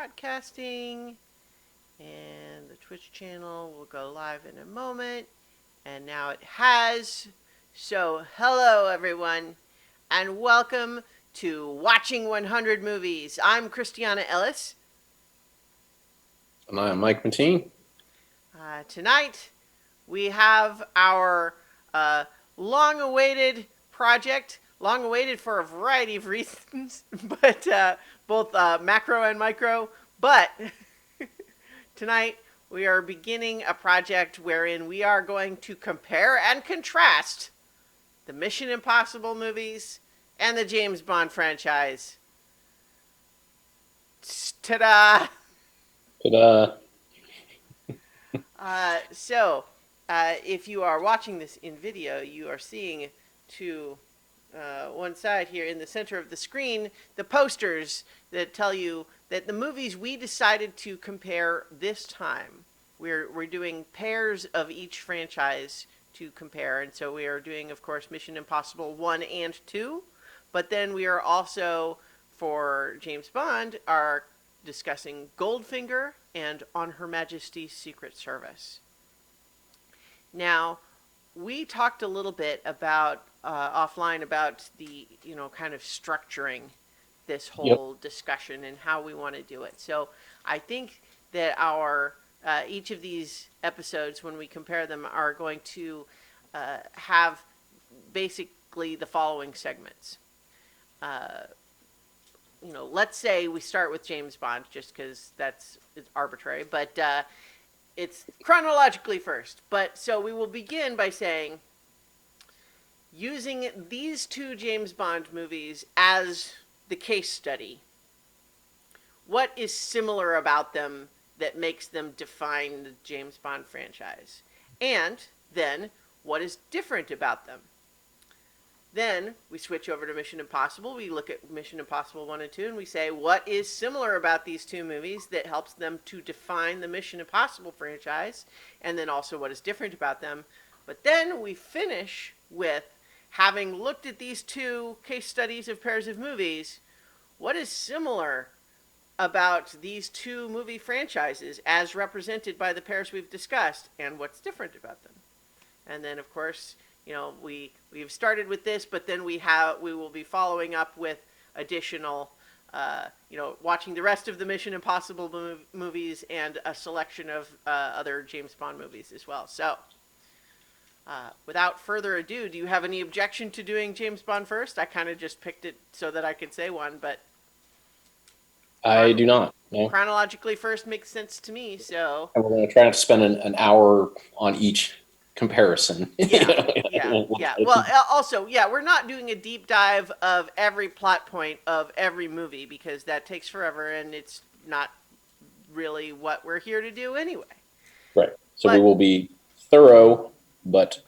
broadcasting, and the Twitch channel will go live in a moment. And now it has. So, hello everyone, and welcome to Watching 100 Movies. I'm Christiana Ellis. And I'm Mike Mateen. Tonight, we have our long-awaited project, long-awaited for a variety of reasons, but both macro and micro. But tonight, we are beginning a project wherein we are going to compare and contrast the Mission Impossible movies and the James Bond franchise. Ta-da! Ta-da. If you are watching this in video, you are seeing to one side here in the center of the screen the posters that tell you that the movies we decided to compare this time, we're doing pairs of each franchise to compare. And so we are doing, of course, Mission Impossible 1 and 2. But then we are also, for James Bond, are discussing Goldfinger and On Her Majesty's Secret Service. Now, we talked a little bit about offline about the kind of structuring this whole discussion and how we want to do it. So I think that our each of these episodes, when we compare them, are going to have basically the following segments. Let's say we start with James Bond, just because it's arbitrary, but it's chronologically first. But so we will begin by saying, using these two James Bond movies as the case study, what is similar about them that makes them define the James Bond franchise? And then, what is different about them? Then we switch over to Mission Impossible. We look at Mission Impossible 1 and 2 and we say, what is similar about these two movies that helps them to define the Mission Impossible franchise? And then also what is different about them? But then we finish with, having looked at these two case studies of pairs of movies, what is similar about these two movie franchises as represented by the pairs we've discussed, and what's different about them? And then, of course, we've started with this, but then we will be following up with additional, watching the rest of the Mission Impossible movies and a selection of other James Bond movies as well. So, without further ado, do you have any objection to doing James Bond first? I kind of just picked it so that I could say one, but I do not. No. Chronologically first makes sense to me. So, and we're going to try not to spend an hour on each comparison. Yeah. Well, also, we're not doing a deep dive of every plot point of every movie because that takes forever and it's not really what we're here to do anyway. Right. So we will be thorough, but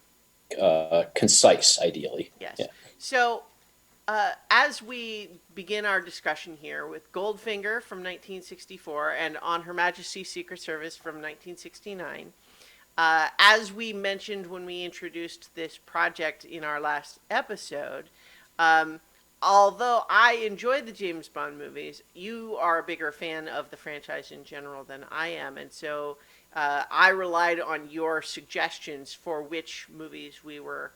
concise, ideally. Yes. Yeah. So, as we begin our discussion here with Goldfinger from 1964 and On Her Majesty's Secret Service from 1969, as we mentioned when we introduced this project in our last episode, although I enjoyed the James Bond movies, you are a bigger fan of the franchise in general than I am. And so I relied on your suggestions for which movies we were,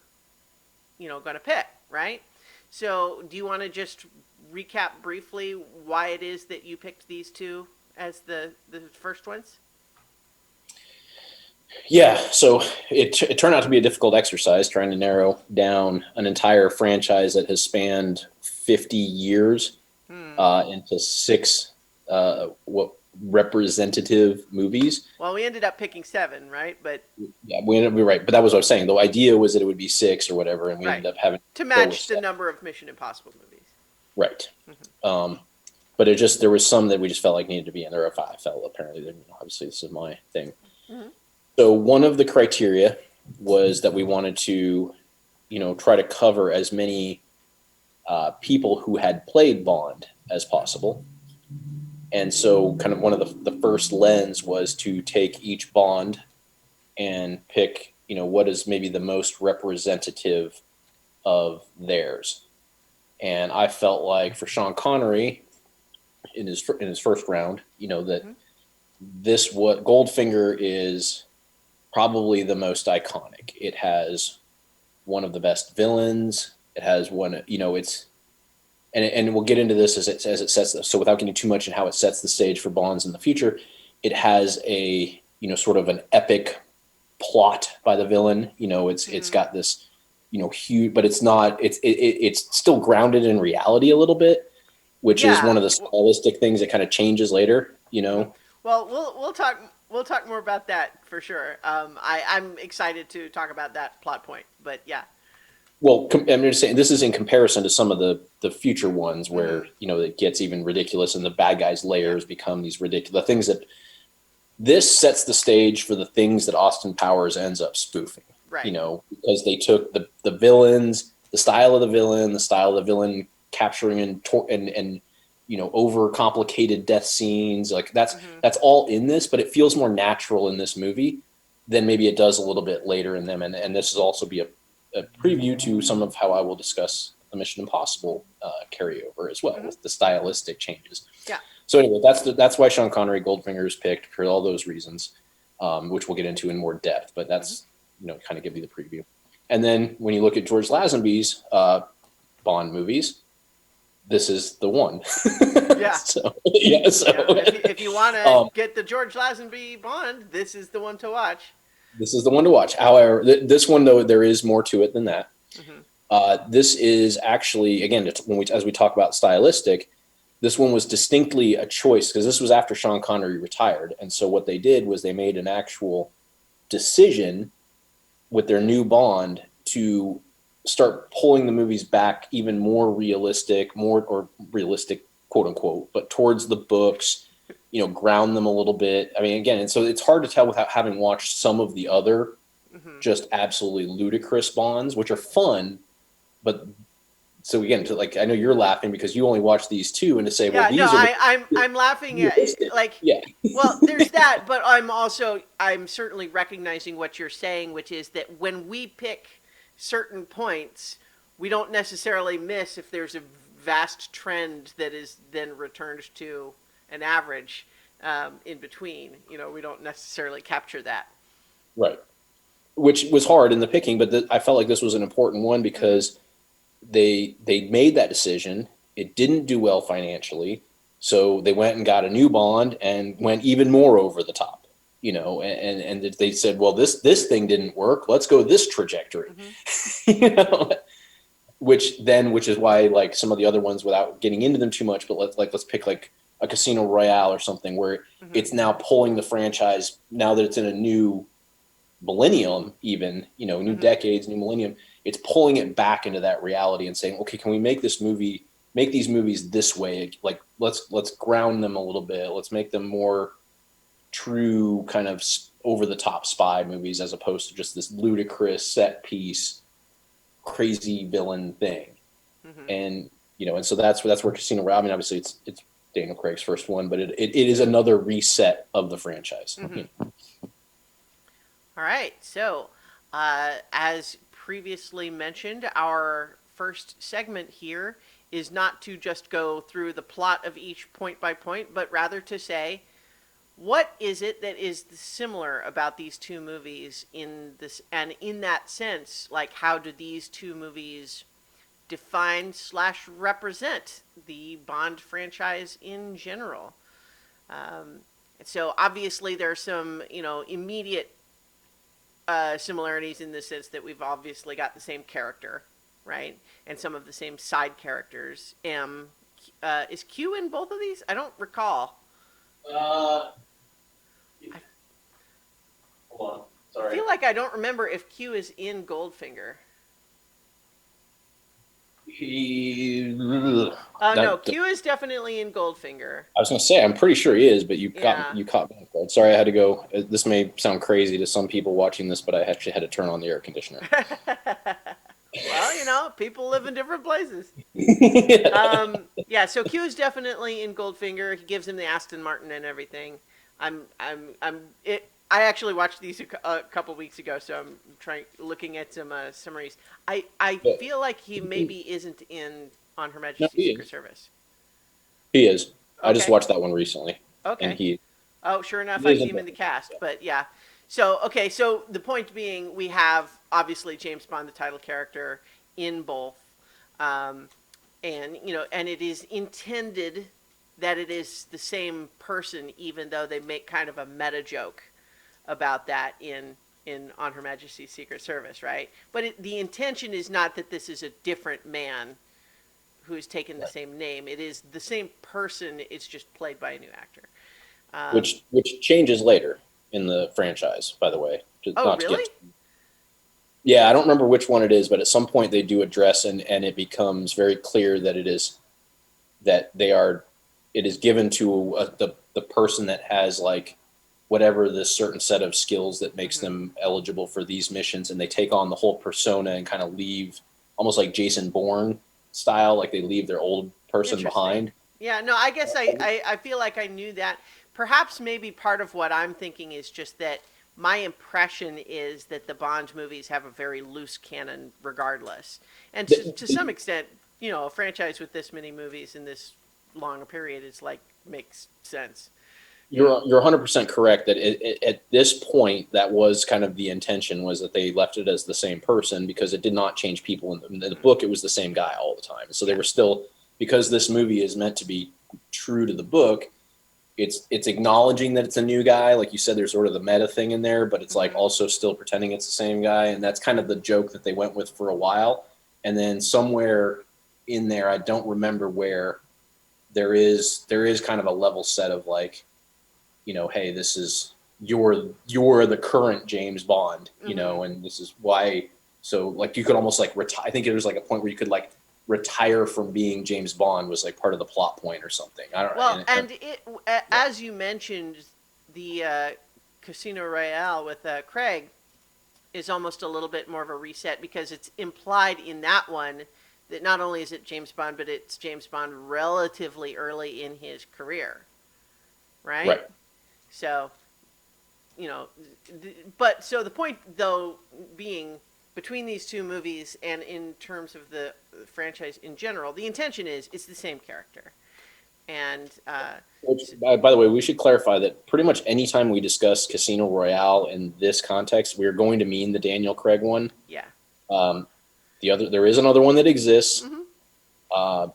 going to pick, right? So do you want to just recap briefly why it is that you picked these two as the first ones? Yeah, so it turned out to be a difficult exercise trying to narrow down an entire franchise that has spanned 50 years into 6 representative movies. Well, we ended up picking 7, right? But yeah, we ended up right. But that was what I was saying. The idea was that it would be 6 or whatever, and we ended up having to match the number of Mission Impossible movies. Right. Mm-hmm. But there was some that we just felt like needed to be in there. If I felt apparently, obviously this is my thing. Mm-hmm. So one of the criteria was that we wanted to, try to cover as many people who had played Bond as possible. And so kind of one of the first lens was to take each Bond and pick, what is maybe the most representative of theirs. And I felt like for Sean Connery, in his first round. You know that Mm-hmm. this what Goldfinger is probably the most iconic. It has one of the best villains. It has one. You know, it's and we'll get into this as it sets this. So without getting too much in how it sets the stage for Bonds in the future, it has a sort of an epic plot by the villain. You know, it's Mm-hmm. got this huge, but it's not. It's still grounded in reality a little bit, which is one Yeah. of the stylistic things that kind of changes later. You Mm-hmm. know, Well, we'll talk more about that for sure. I'm excited to talk about that plot point, but yeah. well, I'm just saying this is in comparison to some of the future ones where Mm-hmm. it gets even ridiculous and the bad guys' Yeah. layers become these ridiculous the things that this sets the stage for the things that Austin Powers ends up spoofing. Right. Because they took the villains, the style of the villain, capturing and over complicated death scenes. Like Mm-hmm. that's all in this, but it feels more natural in this movie than maybe it does a little bit later in them. And this will also be a preview to some of how I will discuss the Mission Impossible carryover as well Mm-hmm. with the stylistic changes. Yeah. So anyway, that's why Sean Connery Goldfinger is picked for all those reasons, which we'll get into in more depth. But Mm-hmm. that's kind of give you the preview. And then when you look at George Lazenby's Bond movies, this is the one. Yeah. So yeah, If you want to get the George Lazenby Bond, this is the one to watch. this is the one to watch. However, this one though there is more to it than that. Mm-hmm. This is actually again as we talk about stylistic. This one was distinctly a choice because this was after Sean Connery retired. And so what they did was they made an actual decision with their new Bond to start pulling the movies back even more realistic, quote unquote, but towards the books, ground them a little bit. I mean, again, and so it's hard to tell without having watched some of the other Mm-hmm. just absolutely ludicrous Bonds, which are fun, but so again, I know you're laughing because you only watch these two, and to say, well, Yeah, no, these are I'm laughing at realistic. like, Yeah, well, there's that, but I'm certainly recognizing what you're saying, which is that when we pick certain points, we don't necessarily miss if there's a vast trend that is then returned to an average in between. We don't necessarily capture that. right. Which was hard in the picking, but I felt like this was an important one Mm-hmm. because they made that decision. It didn't do well financially, so they went and got a new Bond and went even more over the top. And they said, well, this thing didn't work. Let's go this trajectory. Mm-hmm. you know, which is why like some of the other ones, without getting into them too much, but let's pick like a Casino Royale or something where Mm-hmm. it's now pulling the franchise now that it's in a new millennium, even new Mm-hmm. decades, new millennium. It's pulling it back into that reality and saying, okay, can we make these movies this way? Like let's ground them a little bit. Let's make them more true, kind of over the top spy movies as opposed to just this ludicrous set piece crazy villain thing. Mm-hmm. And so that's where Casino Royale. I mean, obviously it's Daniel Craig's first one, but it is another reset of the franchise. Mm-hmm. All right. So, as previously mentioned, our first segment here is not to just go through the plot of each point by point, but rather to say, what is it that is similar about these two movies in this, and in that sense, like how do these two movies define slash represent the Bond franchise in general? Um, so obviously there's some, immediate similarities in the sense that we've obviously got the same character, right? And some of the same side characters. Is Q in both of these? I don't recall. Uh, I Hold on. I Sorry. feel like I don't remember if Q is in Goldfinger. No, That, Q is definitely in Goldfinger. I was going to say, I'm pretty sure he is, but Yeah. you caught me off guard. Sorry, I had to go. This may sound crazy to some people watching this, but I actually had to turn on the air conditioner. Well, people live in different places. Yeah. Yeah, so Q is definitely in Goldfinger. He gives him the Aston Martin and everything. I actually watched these a couple weeks ago, so I'm looking at some summaries. I feel like he maybe isn't in On Her No, Majesty's he Secret is. Service. He is. I just Okay. watched that one recently, and Okay. he Oh, sure enough, I is see him in the important. cast. Yeah. But yeah. So, okay, so the point being, we have obviously James Bond, the title character, in both. Um, and, and it is intended that it is the same person, even though they make kind of a meta joke about that in On Her Majesty's Secret Service, right? But the intention is not that this is a different man who has taken the Right. same name. It is the same person. It's just played by a new actor. Which changes later in the franchise, by the way. Oh, Not to really? get yeah, I don't remember which one it is, but at some point they do address and it becomes very clear that it is that they are it is given to the person that has like whatever this certain set of skills that makes Mm-hmm. them eligible for these missions, and they take on the whole persona and kind of leave almost like Jason Bourne style, like they leave their old person Interesting. behind. Yeah, no, I guess I feel like I knew that. Perhaps maybe part of what I'm thinking is just that my impression is that the Bond movies have a very loose canon regardless. And to some extent, a franchise with this many movies in this long a period is like makes sense. You know. You're 100% correct that at this point that was kind of the intention, was that they left it as the same person because it did not change people in the book. It was the same guy all the time, so they Yeah. were still, because this movie is meant to be true to the book. It's acknowledging that it's a new guy, like you said. There's sort of the meta thing in there, but it's like Mm-hmm. also still pretending it's the same guy, and that's kind of the joke that they went with for a while. And then somewhere in there, I don't remember where, there is kind of a level set of like, hey, this is you're the current James Bond, Mm-hmm. and this is why. So like you could almost like retire. I think there was like a point where you could like retire from being James Bond, was like part of the plot point or something. I don't Well, know. and Yeah, as you mentioned, the Casino Royale with Craig is almost a little bit more of a reset because it's implied in that one that not only is it James Bond, but it's James Bond relatively early in his career, right? right. So, you know, but so the point though being, between these two movies and in terms of the franchise in general, the intention is it's the same character. And Which, by the way, we should clarify that pretty much anytime we discuss Casino Royale in this context, we're going to mean the Daniel Craig one. yeah. Um, there is another one that exists. Mm-hmm. Uh,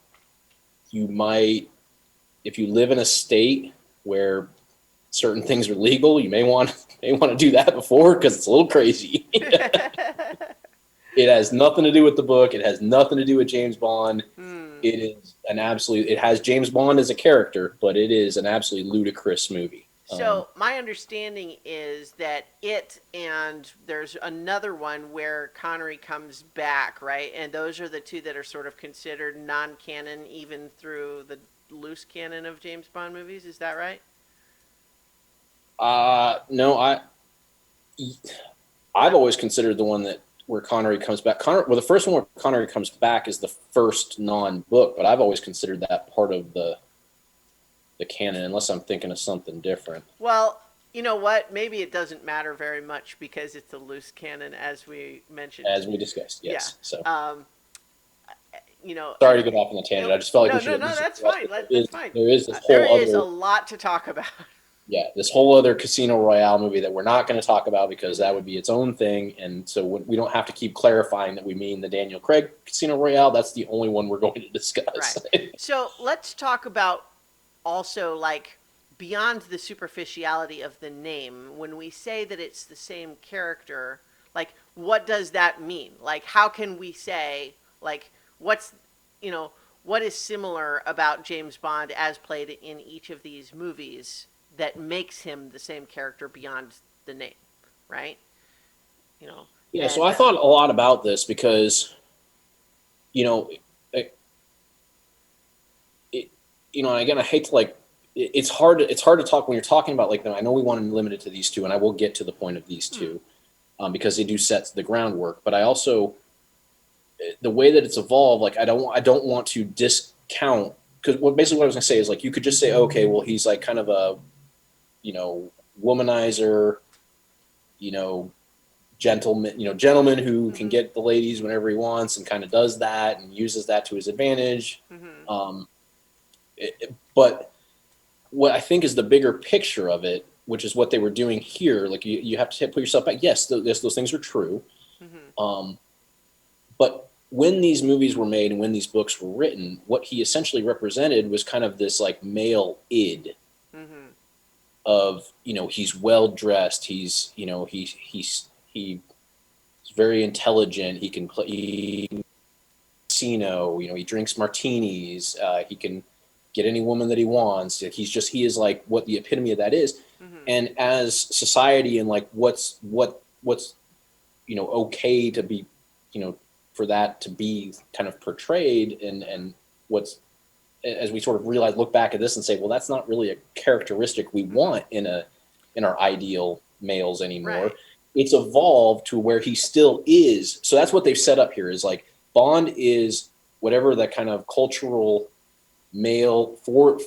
you might, if you live in a state where certain things are legal, you may want to do that before, because it's a little crazy. It has nothing to do with the book. It has nothing to do with James Bond. Hmm. It is an absolute. It has James Bond as a character, but it is an absolutely ludicrous movie. So my understanding is that and there's another one where Connery comes back, right? And those are the two that are sort of considered non-canon, even through the loose canon of James Bond movies. Is that right? No, I've always considered the one that where Connery comes back. Well, the first one where Connery comes back is the first non-book, but I've always considered that part of the canon, unless I'm thinking of something different. Well, you know what? Maybe it doesn't matter very much because it's a loose canon, as we mentioned. As we discussed, Yeah. yes. So Um, sorry and to go off on the tangent. no, I just felt like no, we should no, at no. least That's address fine. it. That's fine. There is this There whole is a other, lot to talk about. yeah, this whole other Casino Royale movie that we're not going to talk about, because that would be its own thing, and so we don't have to keep clarifying that we mean the Daniel Craig Casino Royale. That's the only one we're going to Right. discuss. So let's talk about also, like, beyond the superficiality of the name. When we say that it's the same character, like, what does that mean? Like, how can we say, like, you know what is similar about James Bond as played in each of these movies that makes him the same character beyond the name, right? You know, Yeah, so and I thought a lot about this because, you know, it, it, and again, I hate to like, it's hard to talk when you're talking about like, I know we want to limit it to these two, and I will get to the point of these two, because they do set the groundwork. But I also, the way that it's evolved, like I don't want to discount, because what I was gonna say is like, you could just say, okay, well, he's like kind of a, you know, womanizer, you know, gentleman who can mm-hmm, get the ladies whenever he wants, and kind of does that and uses that to his advantage. mm-hmm, But what I think is the bigger picture of it, which is what they were doing here. Like you have to put yourself back. Yes, those things are true. Mm-hmm. Um, but when these movies were made and when these books were written, what he essentially represented was kind of this like male id Mm-hmm. of, he's well dressed. He's very intelligent. He can play casino. He drinks martinis. He can get any woman that he wants. He is like what the epitome of that is. Mm-hmm. And as society and like what's okay to be, for that to be kind of portrayed, and what's, as we sort of realize, look back at this and say, well, that's not really a characteristic we Mm-hmm. want in our ideal males anymore. Right. It's evolved to where he still is. So that's what they've set up here, is like Bond is whatever that kind of cultural male for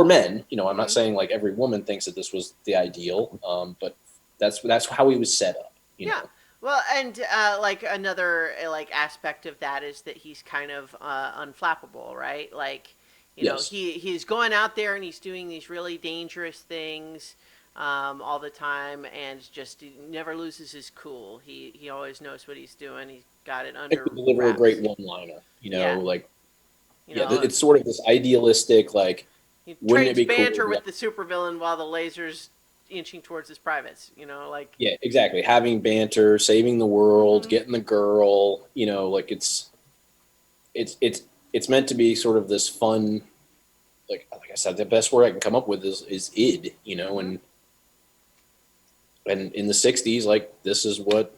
men. I'm not Mm-hmm. saying like every woman thinks that this was the ideal, but that's how he was set up. Yeah. Well, and like another like aspect of that is that he's kind of unflappable, right? Like, Yes. he's going out there and he's doing these really dangerous things all the time, and just he never loses his cool. He always knows what he's doing. He's got it It under could deliver a great wraps. one-liner. Yeah. Like, You yeah, know, it's sort of this idealistic, like, he wouldn't it trades be cool? banter Like, with the supervillain while the laser's inching towards his privates. Like. yeah, exactly. Having banter, saving the world, Mm-hmm. getting the girl. Like it's it's it's meant to be sort of this fun. Like I said, the best word I can come up with is id. Mm-hmm. And in the '60s, like this is what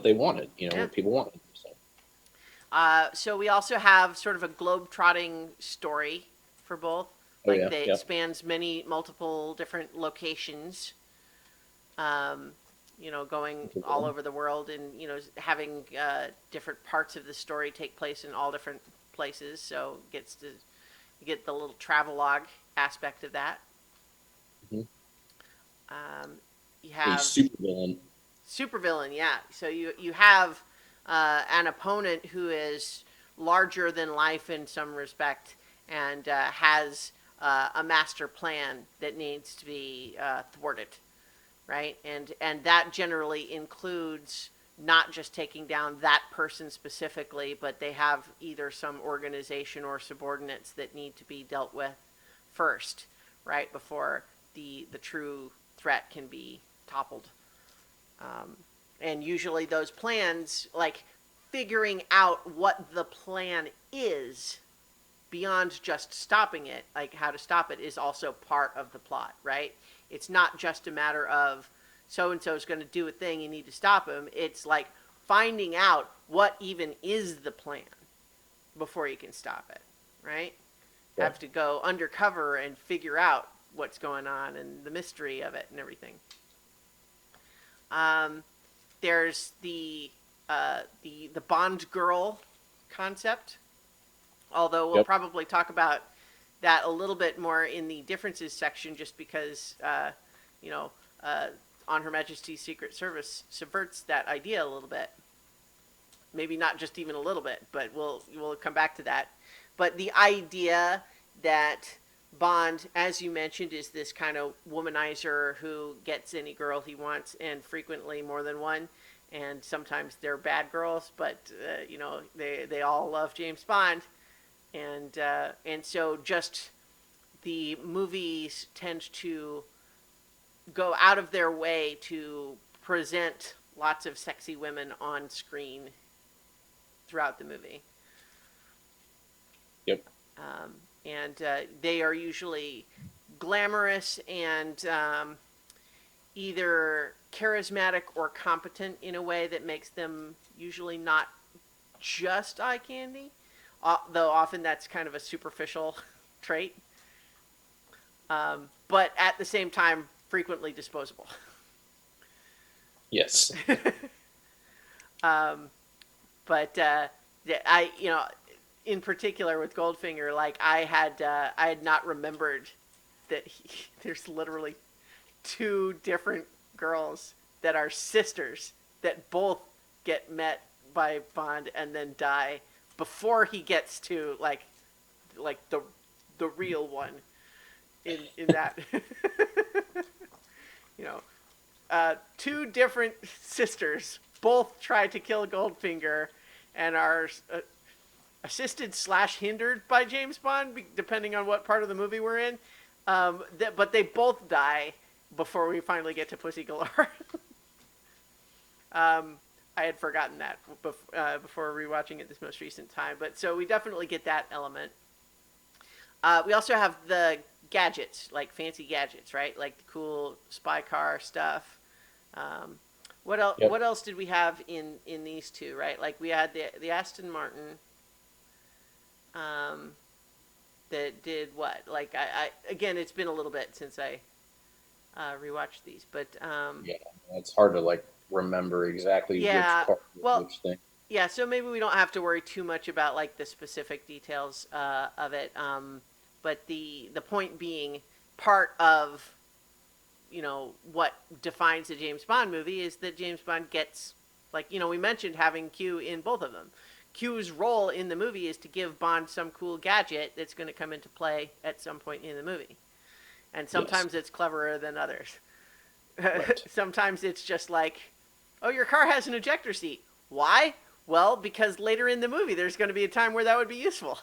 they wanted. Yeah. What people wanted. So So we also have sort of a globe-trotting story for both. oh Like yeah, they yeah. spans multiple different locations. Um, going all over the world, and having different parts of the story take place in all different places. So gets to you get the little travelogue aspect of that. Mm-hmm. Um, you A have super villain. supervillain, yeah. So you have an opponent who is larger than life in some respect, and has a master plan that needs to be thwarted, right? And that generally includes not just taking down that person specifically, but they have either some organization or subordinates that need to be dealt with first, right, before the true threat can be toppled. Um, and usually those plans, like figuring out what the plan is beyond just stopping it, like how to stop it, is also part of the plot, right? It's not just a matter of so and so is going to do a thing, you need to stop him. It's like finding out what even is the plan before you can stop it, right? Yeah. Have to go undercover and figure out what's going on and the mystery of it and everything. Um, there's the Bond girl concept, although we'll Yep. probably talk about that a little bit more in the differences section, just because you know on Her Majesty's Secret Service subverts that idea a little bit. Maybe not just even a little bit, but we'll come back to that. But the idea that Bond, as you mentioned, is this kind of womanizer who gets any girl he wants, and frequently more than one. And sometimes they're bad girls, but they all love James Bond, and so just the movies tend to go out of their way to present lots of sexy women on screen throughout the movie. Yep. And they are usually glamorous and either charismatic or competent in a way that makes them usually not just eye candy, though often that's kind of a superficial trait. But at the same time, frequently disposable. Yes. But I, in particular with Goldfinger, like I had not remembered that there's literally two different girls that are sisters that both get met by Bond and then die before he gets to like the real one in that. you know, two different sisters both try to kill Goldfinger and are assisted / hindered by James Bond, depending on what part of the movie we're in. But they both die before we finally get to Pussy Galore. I had forgotten that before rewatching it this most recent time. But so we definitely get that element. We also have the gadgets, like fancy gadgets, right? Like the cool spy car stuff. What else? Yep. What else did we have in these two? Right, like we had the Aston Martin. That did what? Like I again, it's been a little bit since I rewatched these, but Yeah, it's hard to like remember exactly which yeah. part, Well, which thing. yeah. So maybe we don't have to worry too much about like the specific details of it. But the point being, part of what defines a James Bond movie is that James Bond gets, like, we mentioned having Q in both of them. Q's role in the movie is to give Bond some cool gadget that's going to come into play at some point in the movie. And sometimes it's cleverer than others. Right. Sometimes it's just like, oh, your car has an ejector seat. Why? Well, because later in the movie there's going to be a time where that would be useful.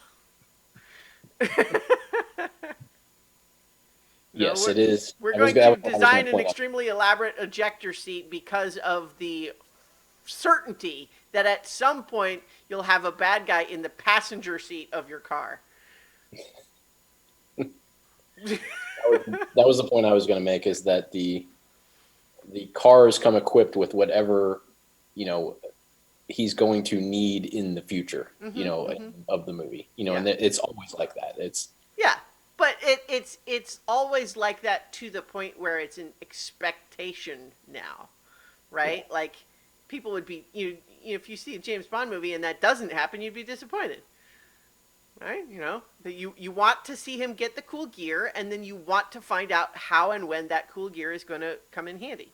Yes, it is. We're I was going to I was gonna design an point out. extremely elaborate ejector seat because of the certainty that at some point you'll have a bad guy in the passenger seat of your car. That was the point I was going to make, is that the cars come equipped with whatever he's going to need in the future, of the movie, and it's always like that. It's Yeah, but it's always like that to the point where it's an expectation now, right? Yeah. Like people would be if you see a James Bond movie and that doesn't happen, you'd be disappointed. Right? That you want to see him get the cool gear, and then you want to find out how and when that cool gear is going to come in handy.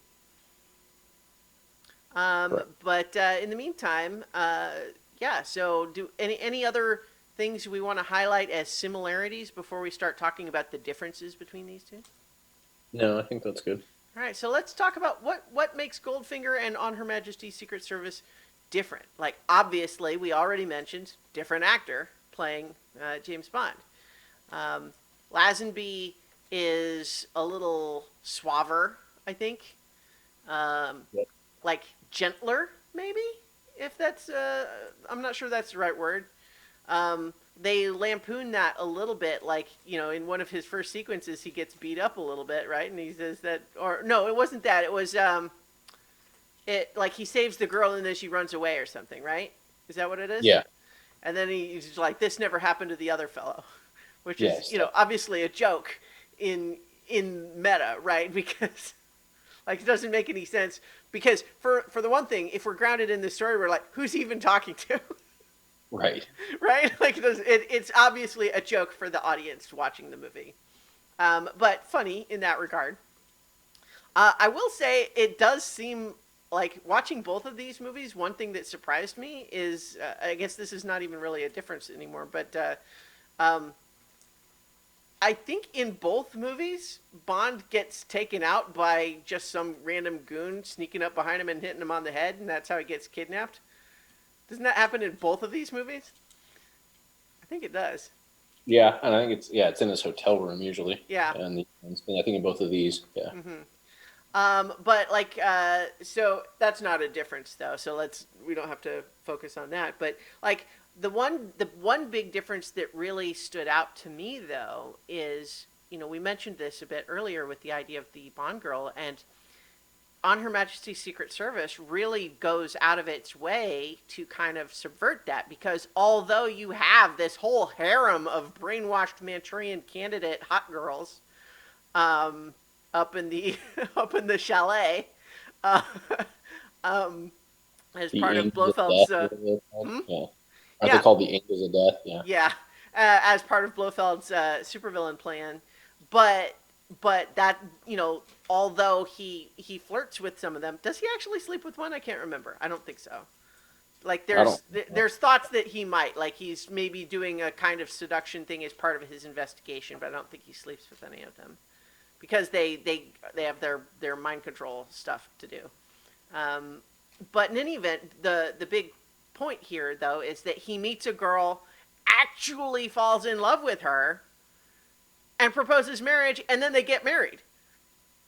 Right. But in the meantime, yeah. So, do any other things we want to highlight as similarities before we start talking about the differences between these two? No, I think that's good. All right. So let's talk about what makes Goldfinger and On Her Majesty's Secret Service different. Like, obviously, we already mentioned different actor playing James Bond. Lazenby is a little suaver, I think. Yep. Like gentler, maybe, if that's I'm not sure that's the right word. They lampoon that a little bit, like, in one of his first sequences he gets beat up a little bit, right? And he says that, or no, it wasn't that, it was it, like, he saves the girl and then she runs away or something, right? Is that what it is? Yeah. And then he's like, this never happened to the other fellow, which Yes. is obviously a joke in meta, right? Because like, it doesn't make any sense. Because for the one thing, if we're grounded in this story, we're like, who's he even talking to? Right. Right? Like, it's obviously a joke for the audience watching the movie. But funny in that regard. I will say it does seem like, watching both of these movies, one thing that surprised me is, I guess this is not even really a difference anymore, but I think in both movies, Bond gets taken out by just some random goon sneaking up behind him and hitting him on the head, and that's how he gets kidnapped. Doesn't that happen in both of these movies? I think it does. Yeah, and I think it's in his hotel room usually. Yeah. And I think in both of these, yeah. But like, so that's not a difference though. So we don't have to focus on that. But like, the one big difference that really stood out to me though is, we mentioned this a bit earlier with the idea of the Bond girl, and On Her Majesty's Secret Service really goes out of its way to kind of subvert that, because although you have this whole harem of brainwashed Manchurian Candidate hot girls, up in the chalet, as The part of Angels of Blofeld's Death, what are they called? hmm? Yeah. Aren't Yeah. they called the Angels of Death? Yeah. Yeah, as part of Blofeld's supervillain plan, but that, although he flirts with some of them, does he actually sleep with one? I can't remember. I don't think so. Like I don't. there's thoughts that he might, like he's maybe doing a kind of seduction thing as part of his investigation, but I don't think he sleeps with any of them because they have their mind control stuff to do. Um, but in any event, the big point here though is that he meets a girl, actually falls in love with her, and proposes marriage, and then they get married,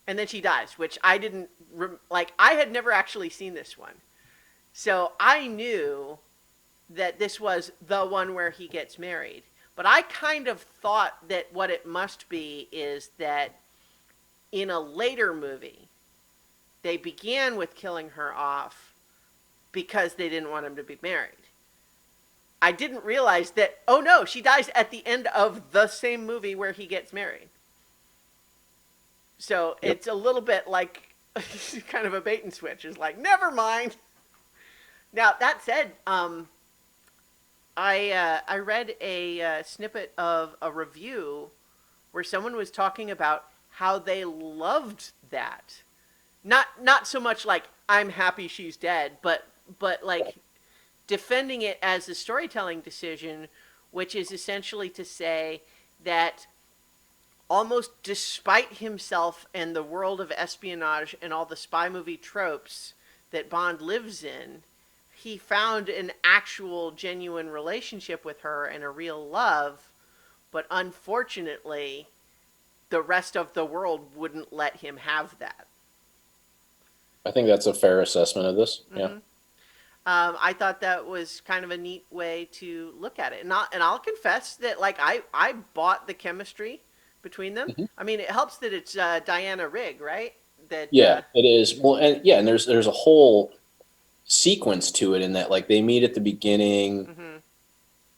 and then she dies, which I didn't like. I had never actually seen this one, so I knew that this was the one where he gets married. But I kind of thought that what it must be is that in a later movie, they began with killing her off because they didn't want him to be married. I didn't realize that, oh no, she dies at the end of the same movie where he gets married. So Yep. it's a little bit like kind of a bait and switch. It's like, never mind. Now, that said, I read a snippet of a review where someone was talking about how they loved that. Not so much like I'm happy she's dead, but like defending it as a storytelling decision, which is essentially to say that almost despite himself and the world of espionage and all the spy movie tropes that Bond lives in, he found an actual genuine relationship with her and a real love, but unfortunately the rest of the world wouldn't let him have that. I think that's a fair assessment of this. Yeah. Mm-hmm. I thought that was kind of a neat way to look at it, and I'll confess that like I bought the chemistry between them. Mhm. I mean, it helps that it's Diana Rigg, right? That Yeah, it is. Well, and yeah, and there's a whole sequence to it in that like they meet at the beginning. mm-hmm.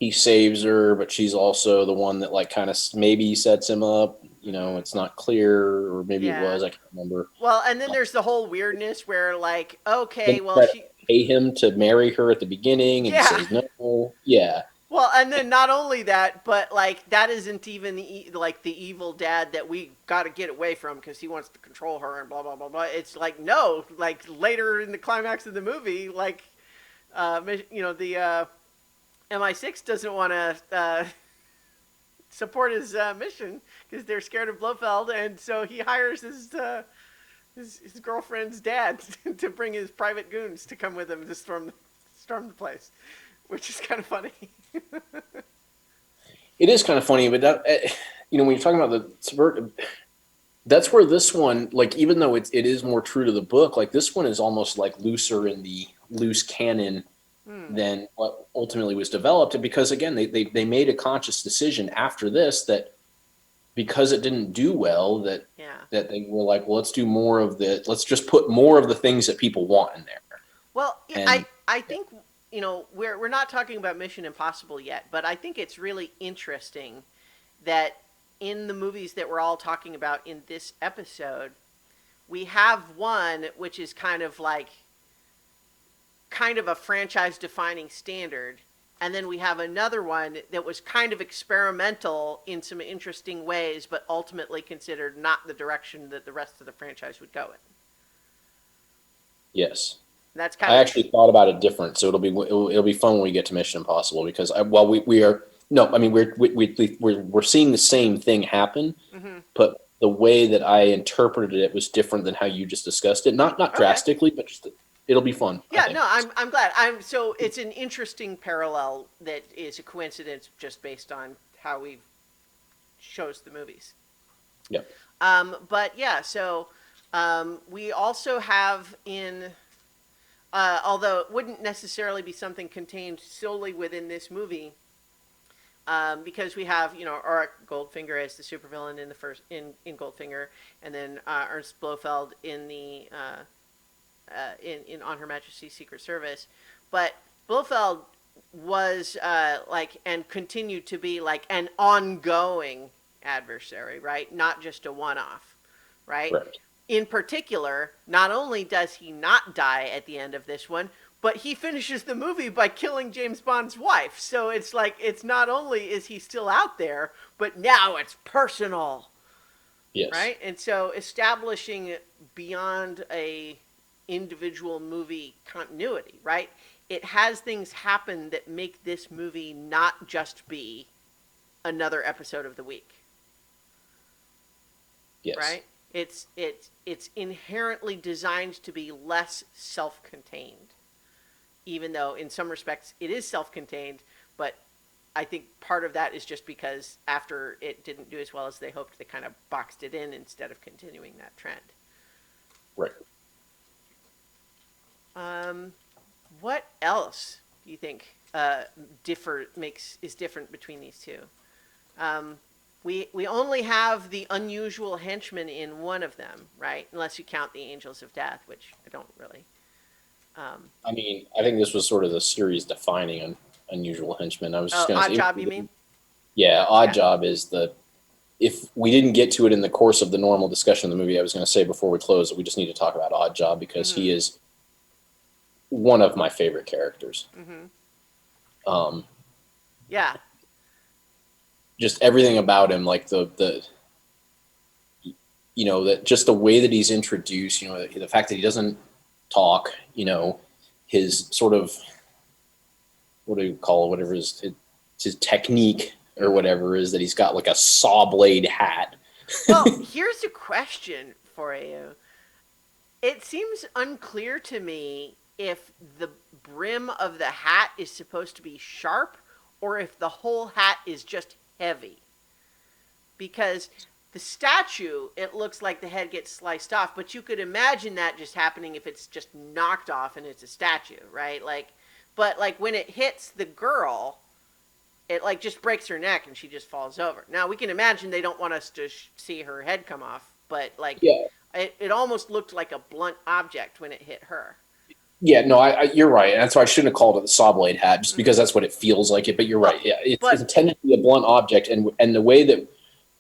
He saves her, but she's also the one that like kind of maybe sets him up. You know, Mm-hmm. it's not clear, or maybe it Yeah. was. I can't remember. Well, and then there's the whole weirdness where like, Then okay, well try to she, pay him to marry her at the beginning, and he yeah. says no. Yeah, Well, and then not only that, but like that isn't even like the evil dad that we got to get away from because he wants to control her and blah blah blah blah. It's like no, like later in the climax of the movie, like the MI6 doesn't want to support his mission because they're scared of Blofeld, and so he hires his girlfriend's dad to bring his private goons to come with him to storm the place, which is kind of funny. it is kind of funny, but that when you're talking about the subvert, that's where this one, like, even though it is more true to the book, like this one is almost like looser in the loose canon Hmm. than what ultimately was developed. And because again, they made a conscious decision after this that because it didn't do well, that Yeah. that they were like, well, let's do more of let's just put more of the things that people want in there. Well, And I think we're not talking about Mission Impossible yet, but I think it's really interesting that in the movies that we're all talking about in this episode, we have one which is kind of a franchise defining standard, and then we have another one that was kind of experimental in some interesting ways, but ultimately considered not the direction that the rest of the franchise would go in. yes, That's I kind of actually thought about it different. So it'll be fun when we get to Mission Impossible because while we are no, I mean we're seeing the same thing happen, mm-hmm. but the way that I interpreted it was different than how you just discussed it. Not Okay. drastically, but just it'll be fun. I Yeah, think. no, I'm glad. So it's an interesting parallel that is a coincidence just based on how we chose the movies. Yeah. But yeah, so we also have although it wouldn't necessarily be something contained solely within this movie, because we have Auric Goldfinger as the supervillain in the first in Goldfinger, and then Ernst Blofeld in the in On Her Majesty's Secret Service, but Blofeld was and continued to be like an ongoing adversary, right? Not just a one-off, right? Correct. In particular, not only does he not die at the end of this one, but he finishes the movie by killing James Bond's wife. So it's like it's not only is he still out there, but now it's personal, Yes. right? And so establishing beyond a individual movie continuity, right? it has things happen that make this movie not just be another episode of the week, Yes. right? It's inherently designed to be less self-contained, even though in some respects it is self-contained. But I think part of that is just because after it didn't do as well as they hoped, they kind of boxed it in instead of continuing that trend. Right. What else do you think is different between these two? We only have the unusual henchman in one of them, right? Unless you count the Angels of Death, which I don't really. I mean, I think this was sort of the series defining unusual henchman. I was just Oh, going to Odd say, Job, you mean? yeah, Odd Yeah. Job is the. If we didn't get to it in the course of the normal discussion of the movie, I was going to say before we close that we just need to talk about Odd Job because Mm-hmm. he is one of my favorite characters. Mm-hmm. Um, Yeah. just everything about him, like the that just the way that he's introduced, the fact that he doesn't talk, his sort of what do you call it, whatever his technique or whatever is that he's got like a saw blade hat. Well, here's a question for you. It seems unclear to me if the brim of the hat is supposed to be sharp or if the whole hat is just heavy. Because the statue, it looks like the head gets sliced off, but you could imagine that just happening if it's just knocked off and it's a statue, right? But when it hits the girl, it like just breaks her neck and she just falls over. Now we can imagine they don't want us to see her head come off, but Yeah. it almost looked like a blunt object when it hit her. Yeah, no, you're right. That's why I shouldn't have called it the saw blade hat, just because that's what it feels like it. But you're right. Yeah, it's But intended to be a blunt object, and the way that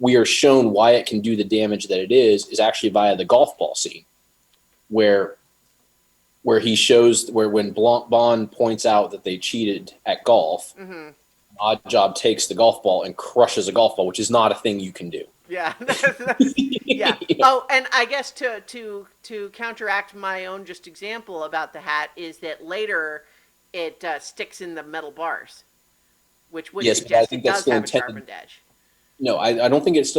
we are shown why it can do the damage that it is actually via the golf ball scene, where he shows where when Bond points out that they cheated at golf, mm-hmm. Odd Job takes the golf ball and crushes a golf ball, which is not a thing you can do. Yeah, yeah. Oh, and I guess to counteract my own just example about the hat is that later it sticks in the metal bars, which would Yes, but I suggest think it that's does still have a intended. sharpened edge. No, I don't think it's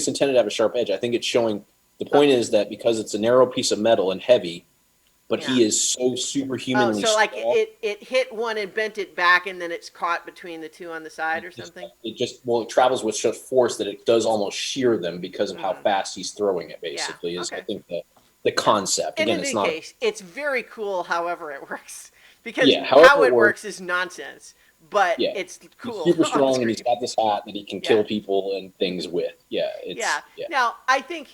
intended to have a sharp edge. I think it's showing the point is that because it's a narrow piece of metal and heavy, but Yeah. he is so Oh, superhumanly so like strong. it hit one and bent it back, and then it's caught between the two on the side or something. It travels with such force that it does almost shear them because of how fast he's throwing it. Basically, Yeah. is I Okay. think the concept. In Again, any it's not. case, it's very cool. However, it works because Yeah, how however it it works works. is nonsense, but Yeah, it's he's cool super on strong and screen. he's got this hat that he can kill people and things with. Yeah, Yeah. Now, I think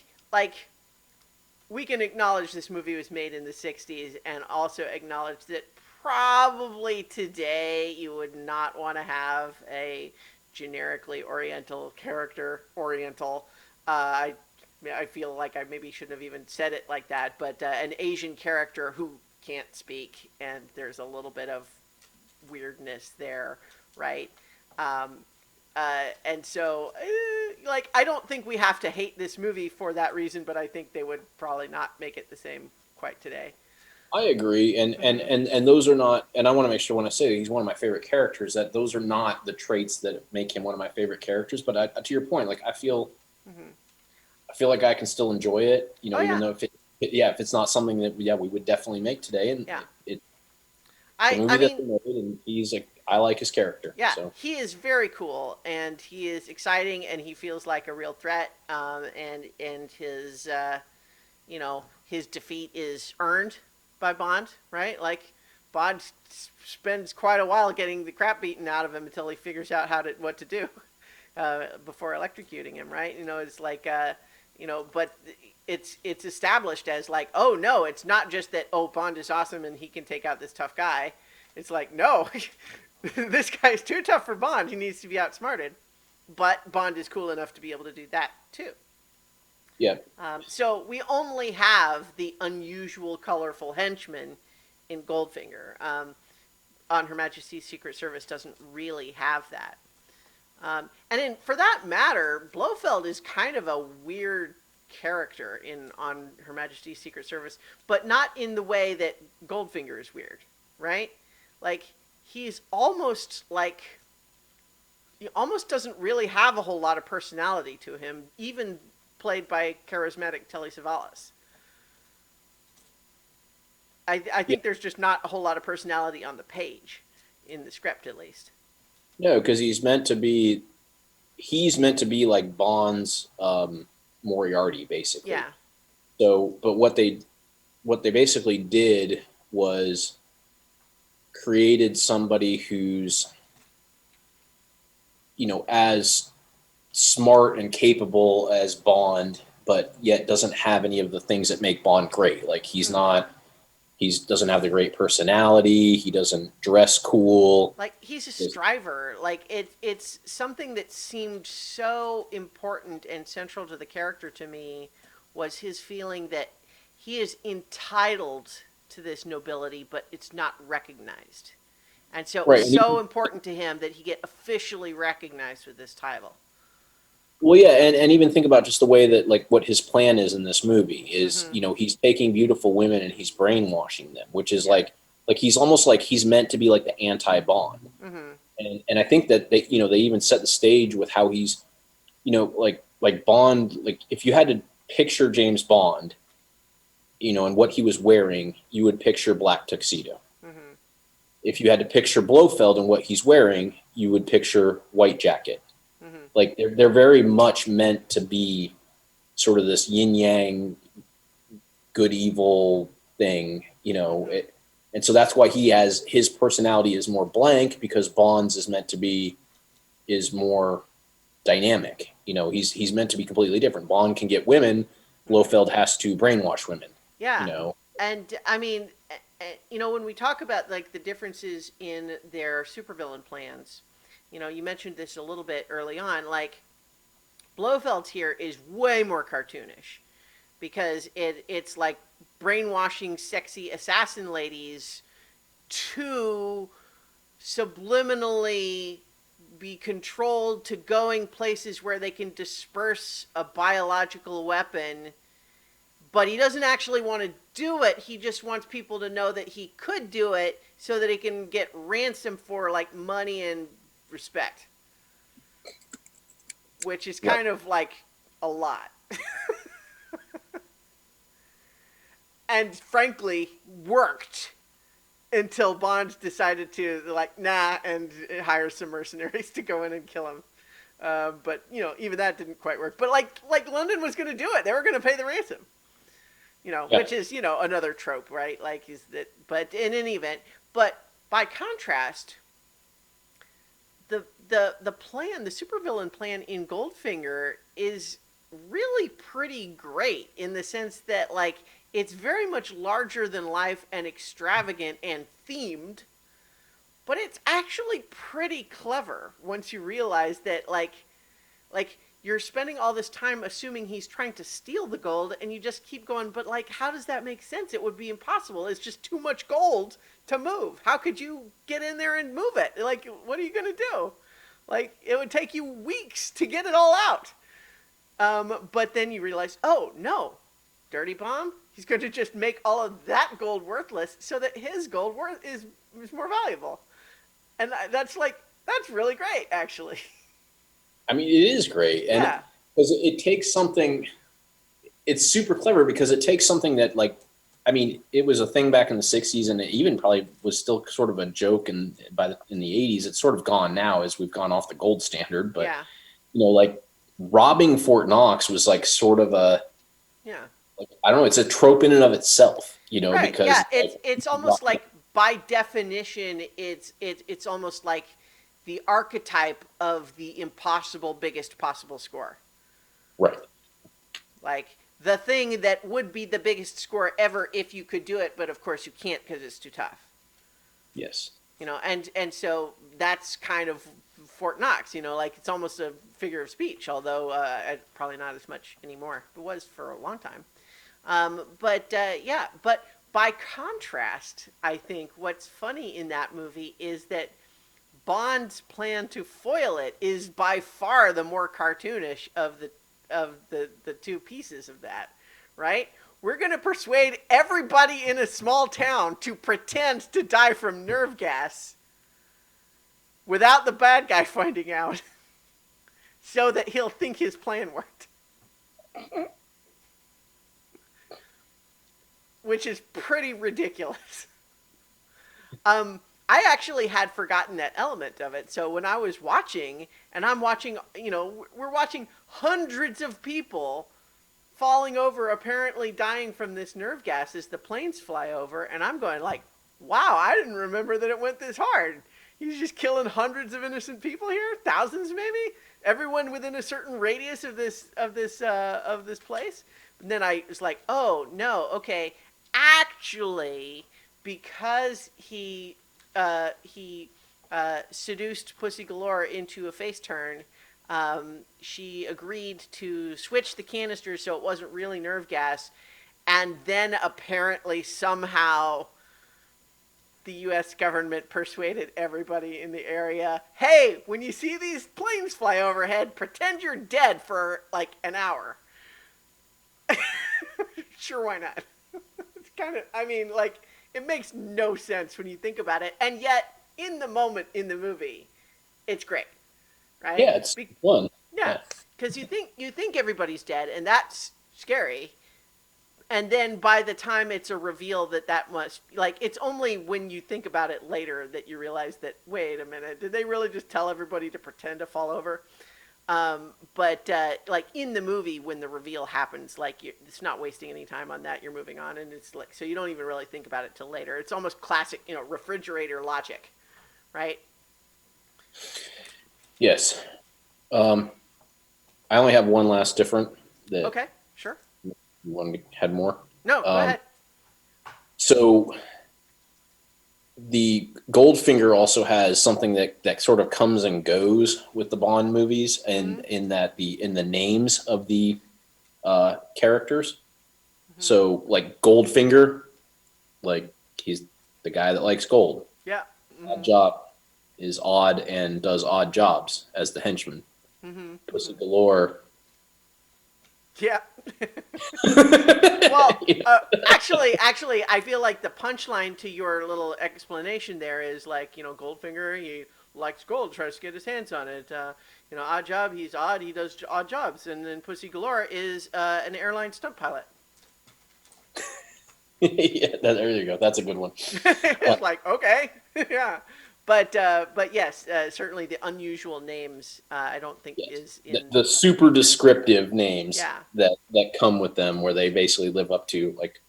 we can acknowledge this movie was made in the 60s and also acknowledge that probably today you would not want to have a generically oriental character oriental. I feel like I maybe shouldn't have even said it like that, but an Asian character who can't speak and there's a little bit of weirdness there, right? Um, and so, I don't think we have to hate this movie for that reason, but I think they would probably not make it the same quite today. I agree, and those are not. And I want to make sure when I say he's one of my favorite characters, that those are not the traits that make him one of my favorite characters. But to your point, I feel like I can still enjoy it. Even though if it's not something that we would definitely make today, and it's a movie I that's mean, been made, and I like his character. yeah, So. he is very cool, and he is exciting, and he feels like a real threat. And his, his defeat is earned by Bond, right? Bond spends quite a while getting the crap beaten out of him until he figures out what to do before electrocuting him, right? It's but it's established as oh no, it's not just that Bond is awesome and he can take out this tough guy. It's no, this guy's too tough for Bond. He needs to be outsmarted. But Bond is cool enough to be able to do that, too. Yeah. So we only have the unusual, colorful henchman in Goldfinger. On Her Majesty's Secret Service doesn't really have that. For that matter, Blofeld is kind of a weird character on Her Majesty's Secret Service, but not in the way that Goldfinger is weird, right? Like, he's almost like, he almost doesn't really have a whole lot of personality to him, even played by charismatic Telly Savalas. I Yeah. think there's just not a whole lot of personality on the page, in the script at least. No, because he's meant to be like Bond's Moriarty, basically. Yeah. So, but what they basically did was created somebody who's, as smart and capable as Bond, but yet doesn't have any of the things that make Bond great. Like Mm-hmm. he doesn't have the great personality. He doesn't dress cool. Like, he's a striver. Like, it's something that seemed so important and central to the character to me, was his feeling that he is entitled to this nobility, but it's not recognized. And so it was Right. so important to him that he get officially recognized with this title. Well, yeah, and even think about just the way that, like, what his plan is in this movie is, Mm-hmm. he's taking beautiful women and he's brainwashing them, which is Yeah. like he's almost like he's meant to be like the anti-Bond. Mm-hmm. And I think that they even set the stage with how he's, like Bond, like if you had to picture James Bond, and what he was wearing, you would picture black tuxedo. Mm-hmm. If you had to picture Blofeld and what he's wearing, you would picture white jacket. Mm-hmm. Like they're very much meant to be sort of this yin yang, good evil thing, Mm-hmm. and so that's why his personality is more blank, because Bond's is meant to be is more dynamic. He's meant to be completely different. Bond can get women, Mm-hmm. Blofeld has to brainwash women. You Yeah. know, And I mean, when we talk about like the differences in their supervillain plans, you mentioned this a little bit early on. Like, Blofeld here is way more cartoonish, because it's like brainwashing sexy assassin ladies to subliminally be controlled to going places where they can disperse a biological weapon, but he doesn't actually want to do it. He just wants people to know that he could do it so that he can get ransom for like money and respect, which is right? kind of like a lot. And frankly, worked until Bond decided to like nah and hire some mercenaries to go in and kill him. But even that didn't quite work. But like London was going to do it. They were going to pay the ransom. Yeah. Which is another trope, right? Like, is that? But in any event, but by contrast, the plan, the supervillain plan in Goldfinger is really pretty great, in the sense that like it's very much larger than life and extravagant and themed, but it's actually pretty clever once you realize that like you're spending all this time assuming he's trying to steal the gold, and you just keep going, but like, how does that make sense? It would be impossible. It's just too much gold to move. How could you get in there and move it? Like, what are you going to do? Like, it would take you weeks to get it all out. But then you realize, oh no, Dirty Bomb, he's going to just make all of that gold worthless so that his gold worth is more valuable. And that's really great, actually. I mean, it is great, and Yeah. because it takes something. It's super clever because it takes something that, like, I mean, it was a thing back in the '60s, and it even probably was still sort of a joke. And in the '80s, it's sort of gone now as we've gone off the gold standard. But Yeah. like robbing Fort Knox was like sort of a, Yeah. like, I don't know, it's a trope in and of itself. Right. Because Yeah. It's almost like, by definition, it's almost like the archetype of the impossible biggest possible score. right. Like, the thing that would be the biggest score ever if you could do it, but of course you can't because it's too tough. Yes. And so that's kind of Fort Knox. Like, it's almost a figure of speech, although probably not as much anymore. It was for a long time. But yeah, but by contrast, I think what's funny in that movie is that Bond's plan to foil it is by far the more cartoonish of the two pieces of that, right? We're going to persuade everybody in a small town to pretend to die from nerve gas without the bad guy finding out so that he'll think his plan worked. Which is pretty ridiculous. I actually had forgotten that element of it. So when I was watching, and I'm watching, we're watching hundreds of people falling over, apparently dying from this nerve gas as the planes fly over, and I'm going like, wow, I didn't remember that it went this hard. He's just killing hundreds of innocent people here, thousands maybe, everyone within a certain radius of this place. And then I was like, oh no, okay, actually, because he seduced Pussy Galore into a face turn. She agreed to switch the canisters so it wasn't really nerve gas, and then apparently somehow the U.S. government persuaded everybody in the area, hey, when you see these planes fly overhead, pretend you're dead for like an hour. Sure, why not? It's kind of, I mean, like, it makes no sense when you think about it, and yet in the moment in the movie, it's great, right? Yeah, it's fun. Yeah, because you think everybody's dead, and that's scary. And then by the time it's a reveal that must, like, it's only when you think about it later that you realize that, wait a minute, did they really just tell everybody to pretend to fall over? But like in the movie, when the reveal happens, like it's not wasting any time on that. You're moving on, and it's like, so you don't even really think about it till later. It's almost classic, refrigerator logic, right? Yes. I only have one last different that Okay, sure. you wanted to had more. No, go ahead. So the Goldfinger also has something that sort of comes and goes with the Bond movies, and in the names of the characters. So like Goldfinger, like he's the guy that likes gold. Yeah. Odd job is odd and does odd jobs as the henchman. Pussy Galore. Yeah. Well, actually, I feel like the punchline to your little explanation there is like, Goldfinger, he likes gold, tries to get his hands on it. Odd job, he's odd, he does odd jobs. And then Pussy Galore is an airline stunt pilot. Yeah, there you go. That's a good one. It's like, okay, yeah. But yes, certainly the unusual names, I don't think is in the super descriptive names Yeah. that come with them, where they basically live up to like,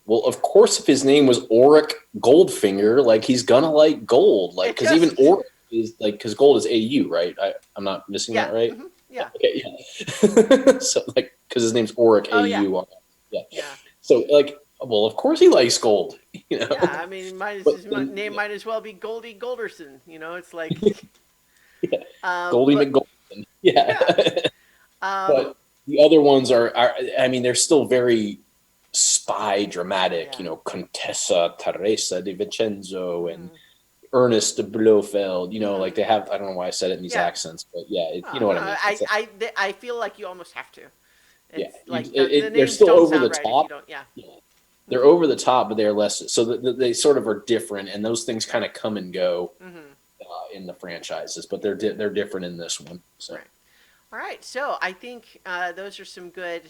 well, of course, if his name was Auric Goldfinger, like he's gonna like gold, like because even Auric is like because gold is AU, right? I'm not missing that, right? Yeah. Okay, yeah. So like because his name's Auric Oh, AU, yeah. So like, well, of course he likes gold, Yeah, I mean, his name might as well be Goldie Golderson. It's like Goldie McGolden. Yeah. But the other ones are, I mean, they're still very spy dramatic, Contessa Teresa di Vincenzo and Ernest de Blofeld, like they have, I don't know why I said it in these accents, but yeah, you know what I mean. I feel like you almost have to. It's like the names they're still don't over the sound right top. if you don't, They're over the top, but they're less. So they sort of are different, and those things kind of come and go in the franchises, but they're different in this one. So. Right. All right, so I think those are some good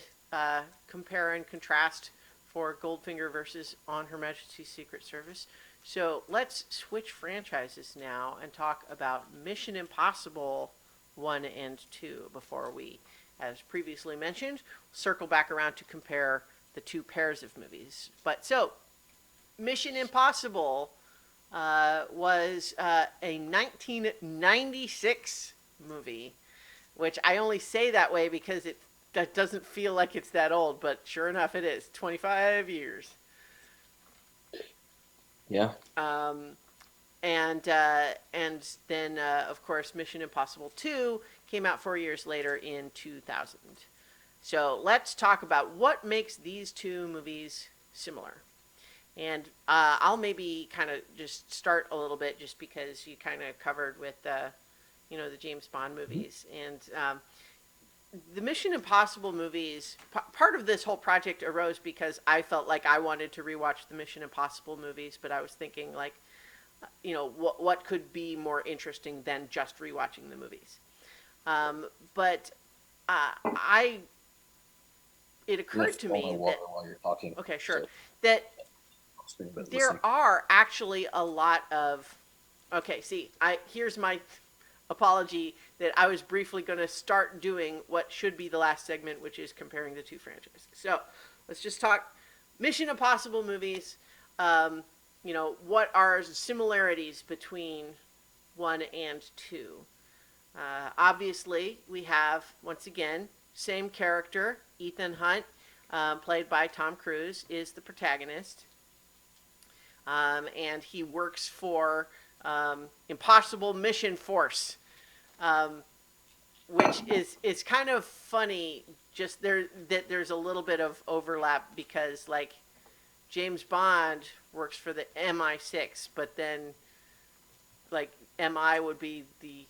compare and contrast for Goldfinger versus On Her Majesty's Secret Service. So let's switch franchises now and talk about Mission Impossible 1 and 2 before we, as previously mentioned, circle back around to compare the two pairs of movies. But so, Mission Impossible was a 1996 movie, which I only say that way because that doesn't feel like it's that old, but sure enough it is. 25 years. Yeah. And then, of course, Mission Impossible 2 came out 4 years later in 2000. So let's talk about what makes these two movies similar. And I'll maybe kind of just start a little bit just because you kind of covered with, the James Bond movies. And the Mission Impossible movies, part of this whole project arose because I felt like I wanted to rewatch the Mission Impossible movies, but I was thinking like, what could be more interesting than just rewatching the movies. But I it I'm gonna occurred to fill my me water that while you're talking. okay, sure, So, that but there listening. are actually a lot of okay. See, I here's my apology that I was briefly going to start doing what should be the last segment, which is comparing the two franchises. So let's just talk Mission Impossible movies. Um, what are similarities between one and two? Obviously, we have once again same character, Ethan Hunt, played by Tom Cruise, is the protagonist, and he works for Impossible Mission Force, um, which is kind of funny. Just there that there's a little bit of overlap because like James Bond works for the MI6, but then like MI would be the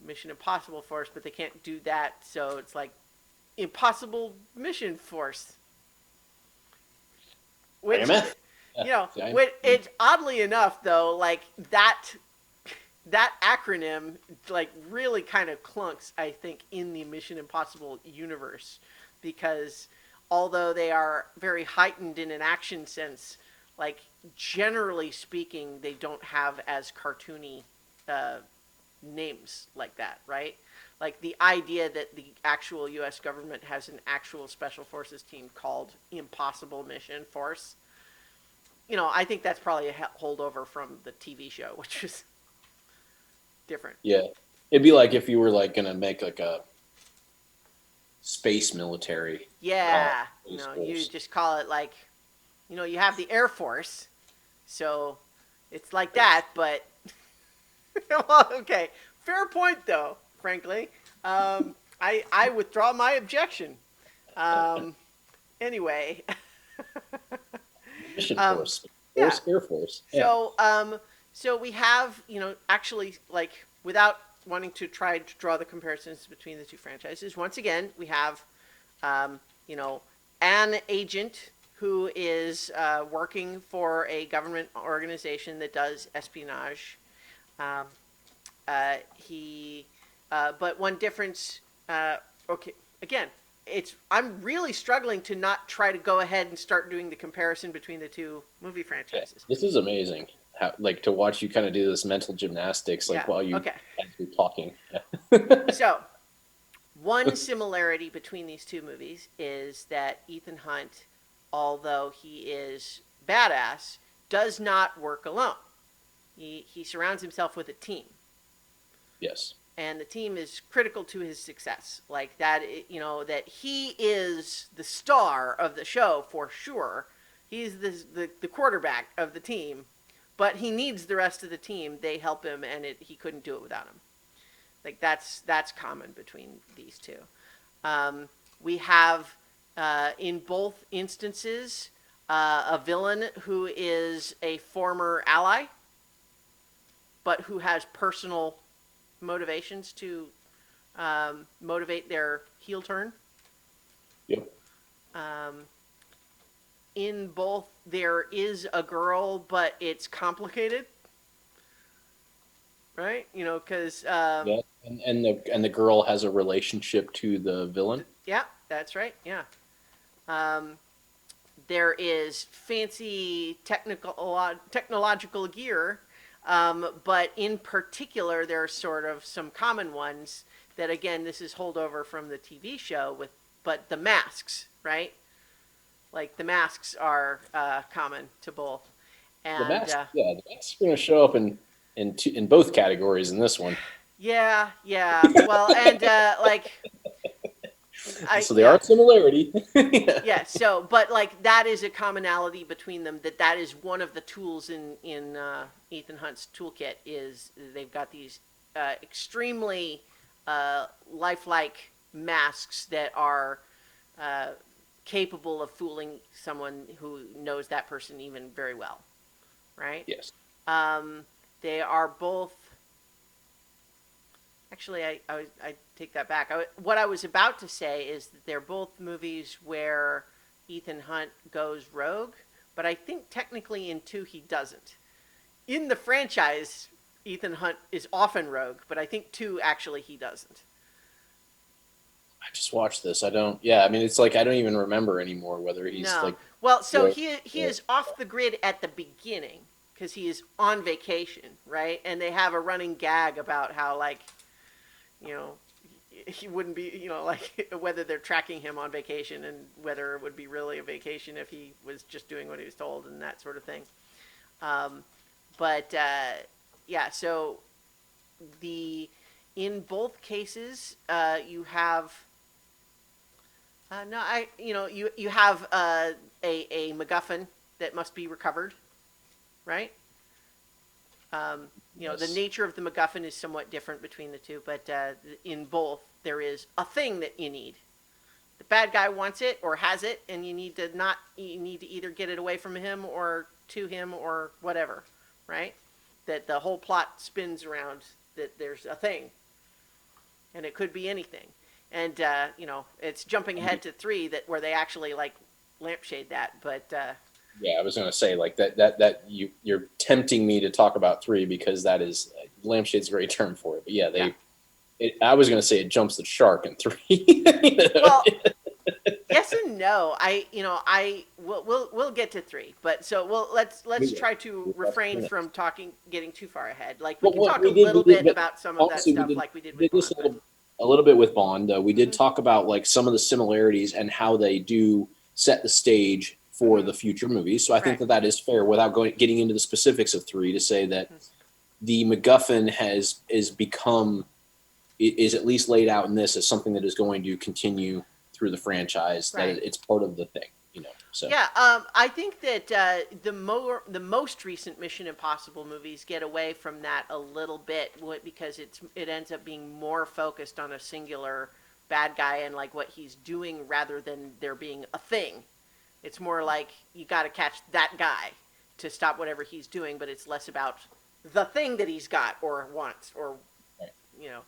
Mission Impossible Force, but they can't do that, so it's like Impossible Mission Force, which IMF. Yeah. See, it's oddly enough though, like that acronym like really kind of clunks, I think, in the Mission Impossible universe because although they are very heightened in an action sense, like generally speaking, they don't have as cartoony uh, names like that, right? Like the idea that the actual U.S. government has an actual special forces team called Impossible Mission Force. I think that's probably a holdover from the TV show, which is different. yeah. It'd be like if you were like gonna make like a space military and call Yeah, it Space you Force. just call it like, you have the Air Force, so it's like that, but well, okay, fair point though. Frankly, I withdraw my objection. Um, anyway, Mission um, Force, Space yeah. Force, Air Force. Yeah. So so we have actually like without wanting to try to draw the comparisons between the two franchises. Once again, we have um, you know, an agent who is working for a government organization that does espionage. Um, but one difference. Okay, again, I'm really struggling to not try to go ahead and start doing the comparison between the two movie Yeah. franchises. This is amazing. How like to watch you kind of do this mental gymnastics like Yeah. while you Okay. as you're talking. Yeah. So one similarity between these two movies is that Ethan Hunt, although he is badass, does not work alone. He surrounds himself with a team, Yes. and the team is critical to his success. Like that, that he is the star of the show for sure. He's the quarterback of the team, but he needs the rest of the team. They help him, and he couldn't do it without him. Like that's common between these two. We have in both instances a villain who is a former ally, but who has personal motivations to motivate their heel turn. Yep. Um, in both, there is a girl, but it's complicated, right? Because Yeah. And the girl has a relationship to the villain. yeah, that's right. Yeah. Um, there is fancy technological gear, but in particular, there are sort of some common ones that, again, this is holdover from the TV show but the masks, right? Like the masks are common to both, The and mask, yeah, the mask's going to show up in both categories in this one. yeah, yeah. Well, and like So they yeah. are a similarity. Yeah. Yeah, so but like that is a commonality between them. That is one of the tools in Ethan Hunt's toolkit. Is they've got these extremely lifelike masks that are capable of fooling someone who knows that person even very well, right? Yes. They are both Actually, I take that back. What I was about to say is that they're both movies where Ethan Hunt goes rogue, but I think technically in two he doesn't. In the franchise, Ethan Hunt is often rogue, but I think two actually he doesn't. I just watched this. I don't. Yeah, I mean, it's like I don't even remember anymore whether he's No. like. Well, so Rogue he or- is off the grid at the beginning because he is on vacation, right? And they have a running gag about how like, you know, he wouldn't be, like whether they're tracking him on vacation and whether it would be really a vacation if he was just doing what he was told and that sort of thing. Um, but yeah, so the in both cases, you have no, I you have a MacGuffin that must be recovered, right? The Yes. nature of the MacGuffin is somewhat different between the two, but in both there is a thing that you need. The bad guy wants it or has it, and you need to either get it away from him or to him or whatever, right? That the whole plot spins around that there's a thing, and it could be anything. And it's jumping ahead to three that where they actually like lampshade that, but Yeah, I was gonna say like that you're tempting me to talk about three because that is lampshade's a great term for it. But yeah, yeah. I was gonna say it jumps the shark in three. Well, yes and no. We'll get to three, but so let's try to refrain from getting too far ahead. Like we But can what talk a we little did, bit but about some of that honestly, stuff like we did we with did this Bond, but a little bit with Bond. We did hmm talk about like some of the similarities and how they do set the stage for hmm the future movies. So I think right. that that is fair without getting into the specifics of three to say that hmm the MacGuffin is become is at least laid out in this as something that is going to continue through the franchise. That Right. it's part of the thing, So Yeah, I think that the most recent Mission Impossible movies get away from that a little bit because it ends up being more focused on a singular bad guy and like what he's doing rather than there being a thing. It's more like you got to catch that guy to stop whatever he's doing, but it's less about the thing that he's got or wants or right. you know.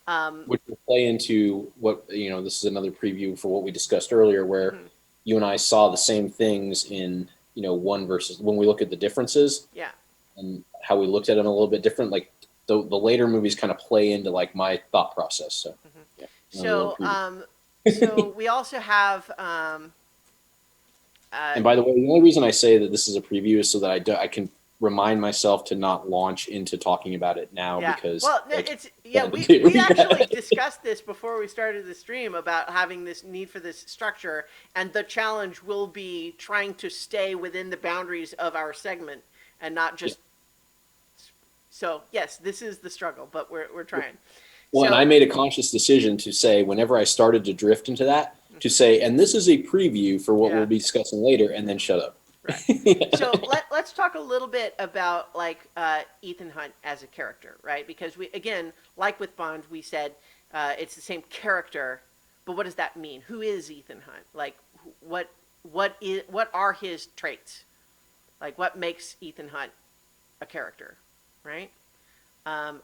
Um, Which will play into what this is another preview for what we discussed earlier, where mhm, you and I saw the same things in one versus when we look at the differences yeah. and how we looked at them a little bit different. Like the later movies kind of play into like my thought process. So hmm yeah, another little So preview. so we also have And by the way, the only reason I say that this is a preview is so that I can remind myself to not launch into talking about it now yeah. because Well, like it's yeah. trying to We actually do. discussed this before we started the stream about having this need for this structure, and the challenge will be trying to stay within the boundaries of our segment and not Yeah. just. So yes, this is the struggle, but we're trying. Well, and I So made a conscious decision to say whenever I started to drift into that, to mhm, say, and this is a preview for what we'll yeah, be discussing later, and then shut up. right. So let's talk a little bit about like Ethan Hunt as a character, right? Because we again, like with Bond, we said it's the same character, but what does that mean? Who is Ethan Hunt? Like what are his traits? Like what makes Ethan Hunt a character, right?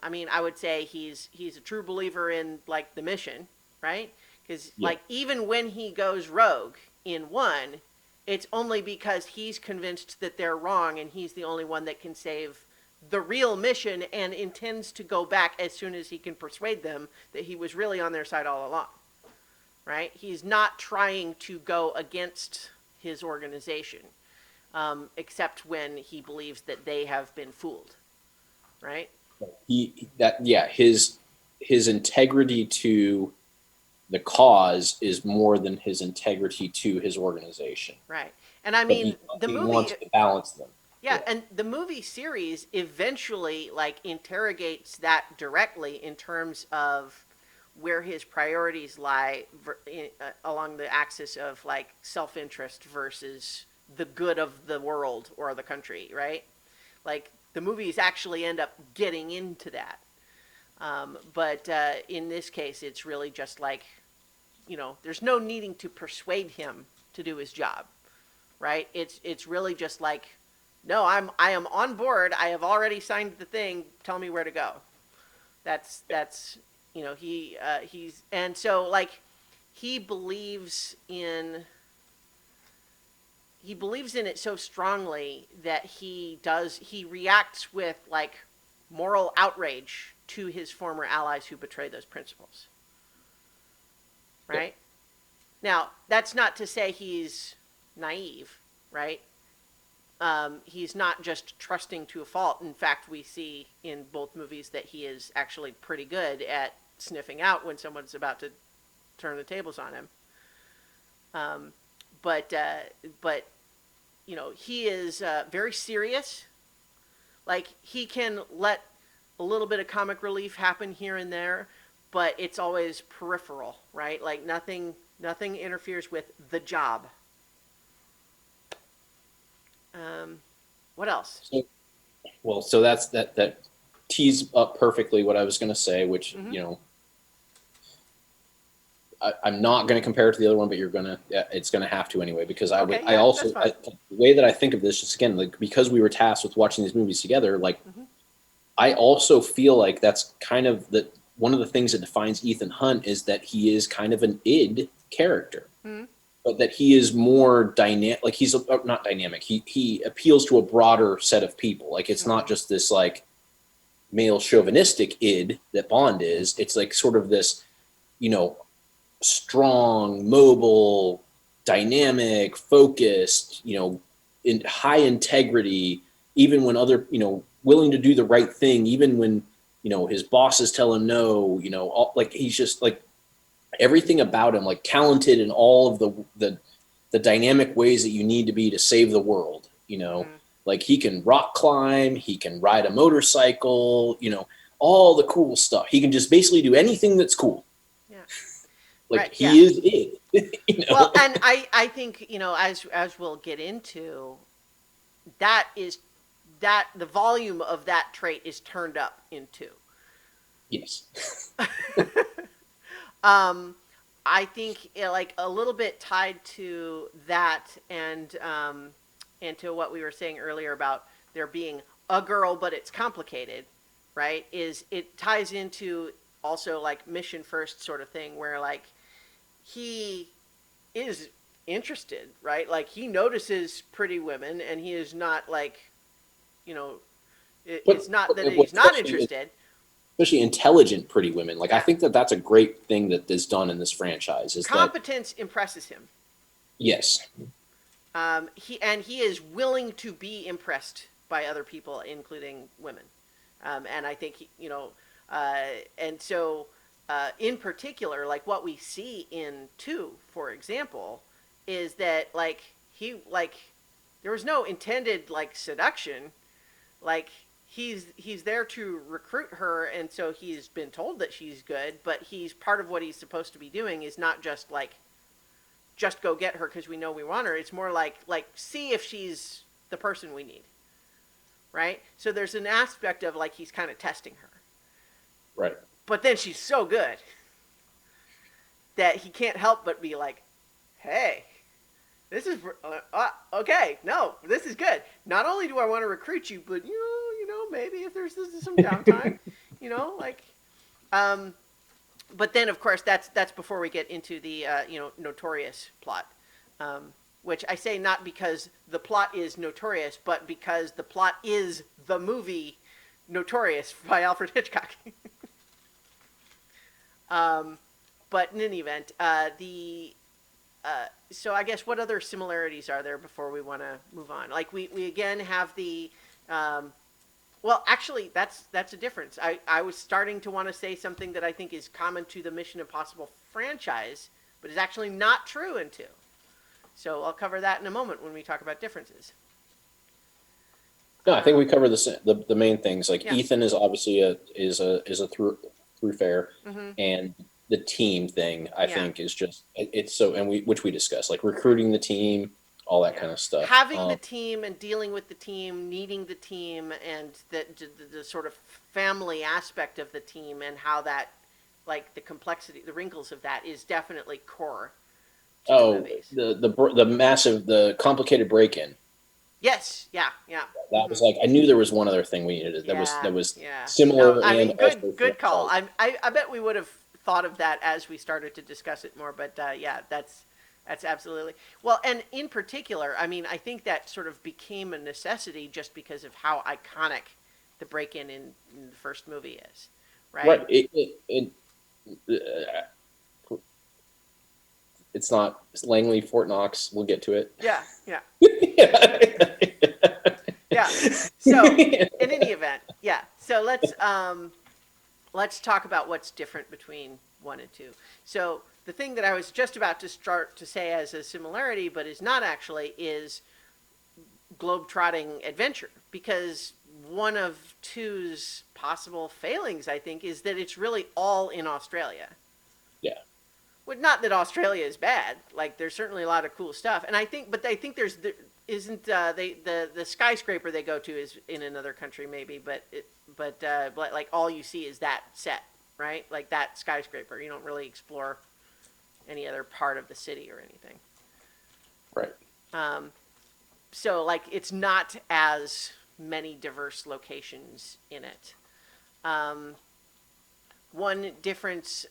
I mean, I would say he's a true believer in like the mission, right? Because Yeah. like even when he goes rogue in one, it's only because he's convinced that they're wrong and he's the only one that can save the real mission and intends to go back as soon as he can persuade them that he was really on their side all along, right? He's not trying to go against his organization, except when he believes that they have been fooled, right? His integrity to the cause is more than his integrity to his organization, Right. And I but mean, the he movie, wants to balance them. yeah, Yeah. and the movie series eventually like interrogates that directly in terms of where his priorities lie along the axis of like self-interest versus the good of the world or the country, right? Like the movies actually end up getting into that. But in this case, it's really just like, there's no needing to persuade him to do his job, right? It's really just like, no, I am on board. I have already signed the thing. Tell me where to go. That's He's, and so like he believes in he believes in it so strongly that he reacts with like moral outrage to his former allies who betray those principles. Yeah. Right? Now, that's not to say he's naive, right? He's not just trusting to a fault. In fact, we see in both movies that he is actually pretty good at sniffing out when someone's about to turn the tables on him. Um, but he is very serious. Like he can let a little bit of comic relief happen here and there, but it's always peripheral, right? Like nothing interferes with the job. What else? So, well, so that tees up perfectly what I was going to say, which Mm-hmm. I'm not going to compare it to the other one, but it's going to have to anyway, because Okay, I yeah, also, that's fine. the way that I think of this, just again, like, because we were tasked with watching these movies together, like, Mm-hmm. I also feel like that's kind of one of the things that defines Ethan Hunt is that he is kind of an id character, Mm-hmm. but that he is more dynamic. Like he's not dynamic. He appeals to a broader set of people. Like it's not Mm-hmm. just this like male chauvinistic id that Bond is. It's like sort of this, you know, strong, mobile, dynamic, focused, in high integrity, even when willing to do the right thing, even when, his bosses tell him no, like he's just like everything about him, like talented in all of the dynamic ways that you need to be to save the world. Mm-hmm. Like he can rock climb, he can ride a motorcycle, all the cool stuff. He can just basically do anything that's cool. Yeah. Like Right. Yeah. he is it, Well, and I think as we'll get into, that is that the volume of that trait is turned up in two. Yes. um, I think like a little bit tied to that and to what we were saying earlier about there being a girl, but it's complicated, right? Is it ties into also like mission first sort of thing where like he is interested, right? Like he notices pretty women, and he is not like, you know, it's not that he's not interested. Especially intelligent pretty women. Like I Yeah, think that that's a great thing that is done in this franchise is that competence impresses him. yes. He is willing to be impressed by other people, including women, and I think uh, and so in particular, like what we see in two, for example, is that like there was no intended like seduction, like he's there to recruit her, and so he's been told that she's good, but he's part of what he's supposed to be doing is not just like just go get her because we know we want her. It's more like see if she's the person we need, right? So there's an aspect of like he's kind of testing her, Right. but then she's so good that he can't help but be like, hey, this is okay. No, this is good. Not only do I want to recruit you, but maybe if there's some downtime, like, um, but then of course that's before we get into the notorious plot, which I say not because the plot is notorious, but because the plot is the movie Notorious by Alfred Hitchcock. But in any event, so I guess what other similarities are there before we want to move on? Like we again have the well, actually, that's a difference. I was starting to want to say something that I think is common to the Mission Impossible franchise, but is actually not true in two. So I'll cover that in a moment when we talk about differences. No, I think we cover the main things. Like Yeah. Ethan is obviously a through fair, Mm-hmm. and the team thing I Yeah. think is just it's so and which we discussed like recruiting the team, all that Yeah. kind of stuff. Having the team and dealing with the team, needing the team, and the sort of family aspect of the team and how that, like the complexity, the wrinkles of that is definitely core to the Oh, movies. the massive, the complicated break in. Yes. Yeah. Yeah. That was like I knew there was one other thing we needed Yeah. that was Yeah. No, similar I and mean, good also good call. franchise. I bet we would have thought of that as we started to discuss it more. But yeah, that's absolutely well. And in particular, I mean, I think that sort of became a necessity just because of how iconic the break-in in the first movie is, right? Right. It's not it's Langley, Fort Knox. We'll get to it. Yeah. Yeah. Yeah. Yeah. So in any event, yeah. So let's talk about what's different between one and two. So the thing that I was just about to start to say as a similarity, but is not actually, is globe-trotting adventure. Because one of two's possible failings, I think, is that it's really all in Australia. Yeah. Well, not that Australia is bad. Like, there's certainly a lot of cool stuff, and I think there's isn't the skyscraper they go to is in another country maybe, but like all you see is that set, right? Like that skyscraper. You don't really explore any other part of the city or anything. Right. Um, so like it's not as many diverse locations in it. Um, One difference,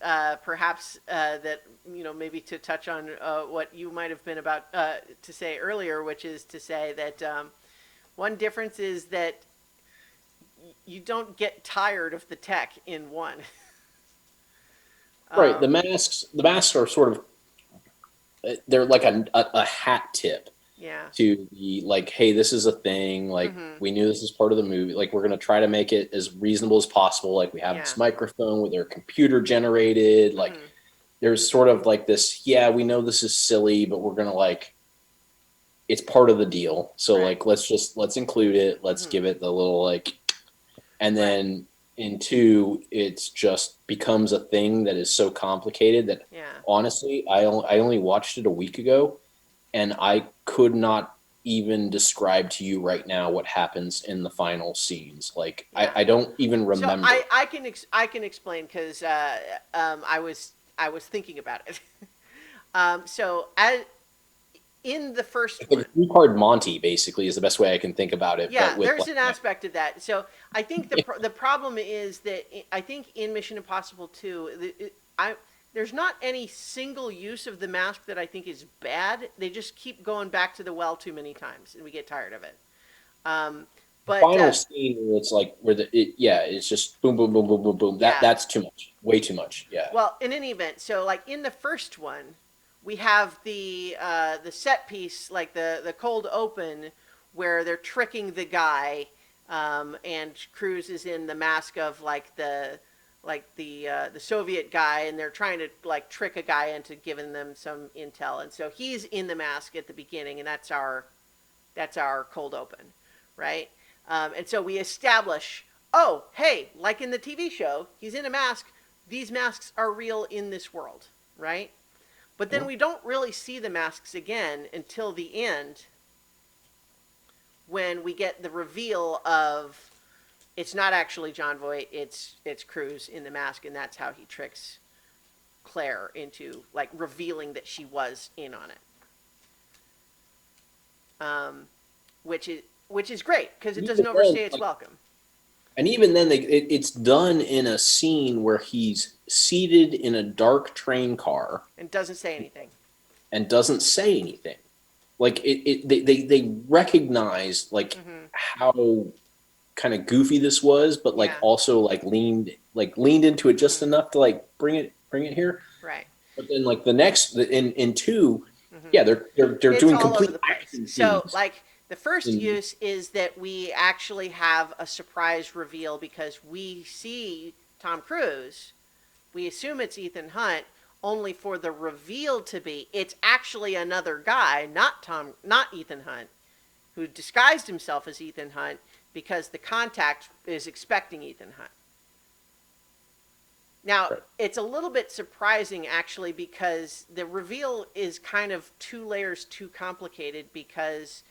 perhaps, that maybe to touch on what you might have been about to say earlier, which is to say that one difference is that you don't get tired of the tech in one. Right. um, The masks are sort of they're like a hat tip yeah. to the like, hey, this is a thing. Like Mm-hmm. we knew this is part of the movie. Like we're gonna try to make it as reasonable as possible. Like we have Yeah. this microphone with their computer generated. Like Mm-hmm. there's sort of like this. Yeah, we know this is silly, but we're gonna like it's part of the deal. So Right. like let's include it. Let's Mm-hmm. give it the little like, and Right. then in two, it's just becomes a thing that is so complicated that Yeah. honestly, I only watched it a week ago and I could not even describe to you right now what happens in the final scenes. Like Yeah. I don't even So remember. I can explain because I was thinking about it. So as in the first It's like one, a three-card Monty, basically, is the best way I can think about it. But yeah, with there's like, an aspect of that. So I think the problem is that I think in Mission Impossible 2, there's not any single use of the mask that I think is bad. They just keep going back to the well too many times, and we get tired of it. Um, but final scene where it's like where yeah, it's just boom, boom, boom, boom, boom, boom. yeah, That's too much, way too much. Yeah, well, in any event, so like in the first one, we have the set piece, like the cold open, where they're tricking the guy, and Cruz is in the mask of the Soviet guy, and they're trying to like trick a guy into giving them some intel, and so he's in the mask at the beginning, and that's our cold open, right? And so we establish, oh, hey, like in the TV show, he's in a mask. These masks are real in this world, right? But then we don't really see the masks again until the end, when we get the reveal of it's not actually John Voight, it's Cruz in the mask, and that's how he tricks Claire into like revealing that she was in on it. Um, which is great because it and doesn't even then, overstay its like, welcome and even then, it's done in a scene where he's seated in a dark train car and doesn't say anything. and doesn't say anything. Like they recognize like Mm-hmm. how kind of goofy this was, but like Yeah. also like leaned into it just Mm-hmm. enough to like bring it here. Right. But then like the next in two, Mm-hmm. yeah, they're It's doing all over complete the place. action So, scenes. like, the first In, use is that we actually have a surprise reveal because we see Tom Cruise. We assume it's Ethan Hunt, only for the reveal to be it's actually another guy, not Ethan Hunt, who disguised himself as Ethan Hunt because the contact is expecting Ethan Hunt. Now, right. it's a little bit surprising actually because the reveal is kind of two layers too complicated because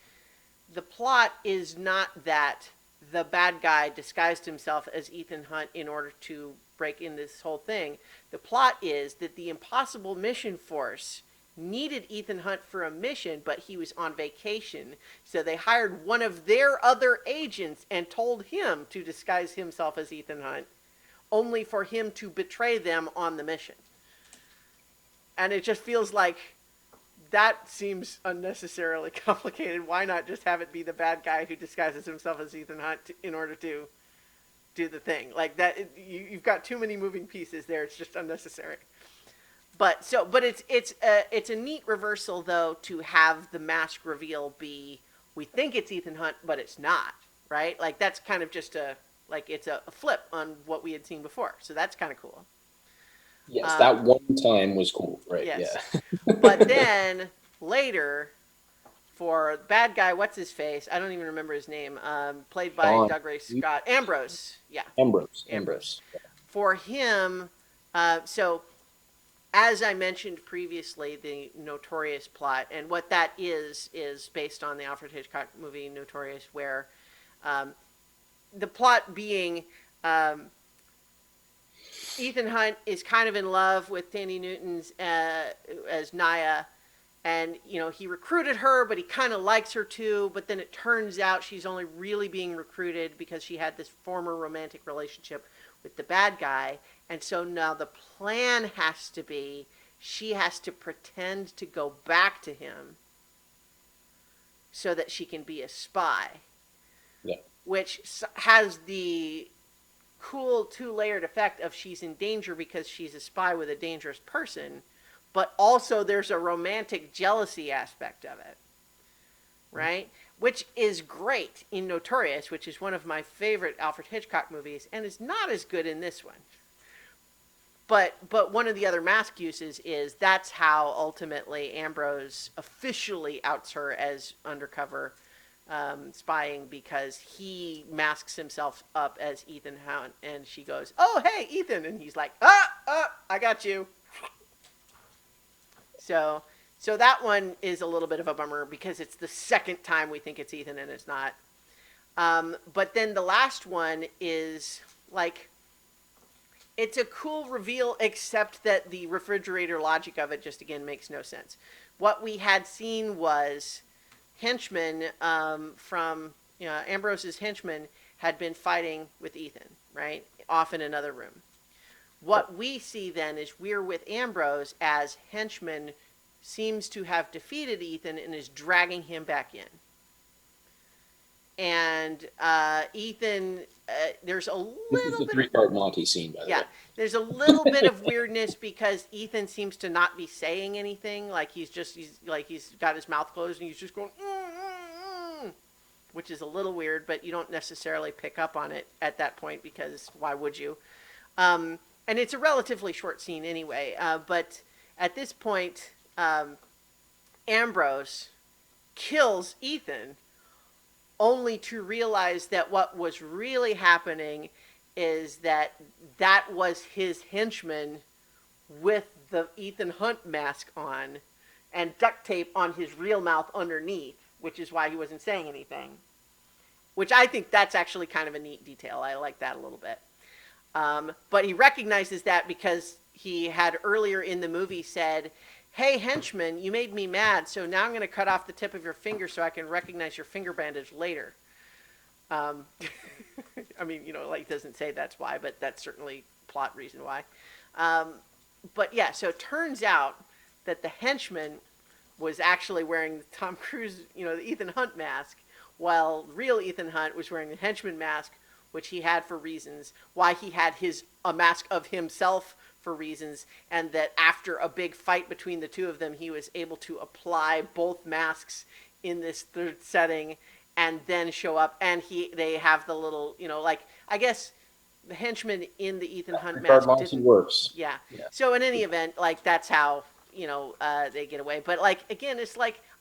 the plot is not that the bad guy disguised himself as Ethan Hunt in order to break in this whole thing. The plot is that the Impossible Mission Force needed Ethan Hunt for a mission, but he was on vacation. So they hired one of their other agents and told him to disguise himself as Ethan Hunt, only for him to betray them on the mission. And it just feels like that seems unnecessarily complicated. Why not just have it be the bad guy who disguises himself as Ethan Hunt in order to do the thing? Like that, you've got too many moving pieces there. It's just unnecessary. But it's a neat reversal though to have the mask reveal be, we think it's Ethan Hunt, but it's not, right? Like that's kind of just it's a flip on what we had seen before. So that's kind of cool. Yes, that one time was cool, right? Yes. Yeah. But then later, for bad guy, what's his face? I don't even remember his name. Played by Sean Doug Ray Scott. Ambrose. Yeah. Ambrose. For him, so as I mentioned previously, the Notorious plot, and what that is based on the Alfred Hitchcock movie Notorious, where the plot being Ethan Hunt is kind of in love with Thandie Newton's as Naya, and he recruited her, but he kind of likes her too. But then it turns out she's only really being recruited because she had this former romantic relationship with the bad guy, and so now the plan has to be she has to pretend to go back to him so that she can be a spy. Yeah. Which has the cool two-layered effect of she's in danger because she's a spy with a dangerous person, but also there's a romantic jealousy aspect of it, right? Which is great in Notorious, which is one of my favorite Alfred Hitchcock movies, and is not as good in this one. But one of the other mask uses is that's how ultimately Ambrose officially outs her as undercover spying, because he masks himself up as Ethan Hunt, and she goes, "Oh, hey, Ethan," and he's like, I got you." So that one is a little bit of a bummer because it's the second time we think it's Ethan and it's not. But then the last one is like, it's a cool reveal, except that the refrigerator logic of it just again makes no sense. What we had seen was henchmen from Ambrose's henchmen had been fighting with Ethan, right? Off in another room. What we see then is we're with Ambrose as henchman seems to have defeated Ethan and is dragging him back in. And Ethan, there's a little This is the three-part Monty scene, by the way. There's a little bit of weirdness because Ethan seems to not be saying anything. Like he's got his mouth closed and he's just going, which is a little weird, but you don't necessarily pick up on it at that point because why would you? And it's a relatively short scene anyway. But at this point, Ambrose kills Ethan, only to realize that what was really happening is that was his henchman with the Ethan Hunt mask on and duct tape on his real mouth underneath, which is why he wasn't saying anything. Which I think that's actually kind of a neat detail. I like that a little bit. But he recognizes that because he had earlier in the movie said, "Hey, henchman, you made me mad, so now I'm going to cut off the tip of your finger so I can recognize your finger bandage later." I mean, like, doesn't say that's why, but that's certainly plot reason why. But yeah, so it turns out that the henchman was actually wearing the Tom Cruise, the Ethan Hunt mask, while real Ethan Hunt was wearing the henchman mask, which he had for reasons, why he had a mask of himself for reasons, and that after a big fight between the two of them, he was able to apply both masks in this third setting and then show up, and they have the little, I guess the henchman in the Ethan Hunt mask didn't works. Yeah. So in any event, that's how, they get away. But again, it's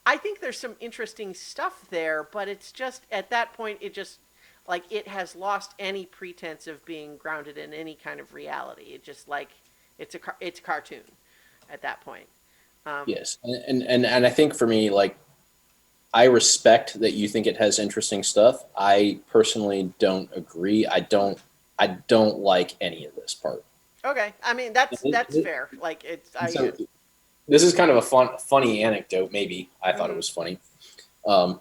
I think there's some interesting stuff there, but it's just, at that point, it just, it has lost any pretense of being grounded in any kind of reality. It just, it's a cartoon at that point. Yes. And I think for me, I respect that you think it has interesting stuff. I personally don't agree. I don't like any of this part. Okay. I mean, that's fair. this is kind of a funny anecdote. Maybe I thought it Mm-hmm. was funny. Um,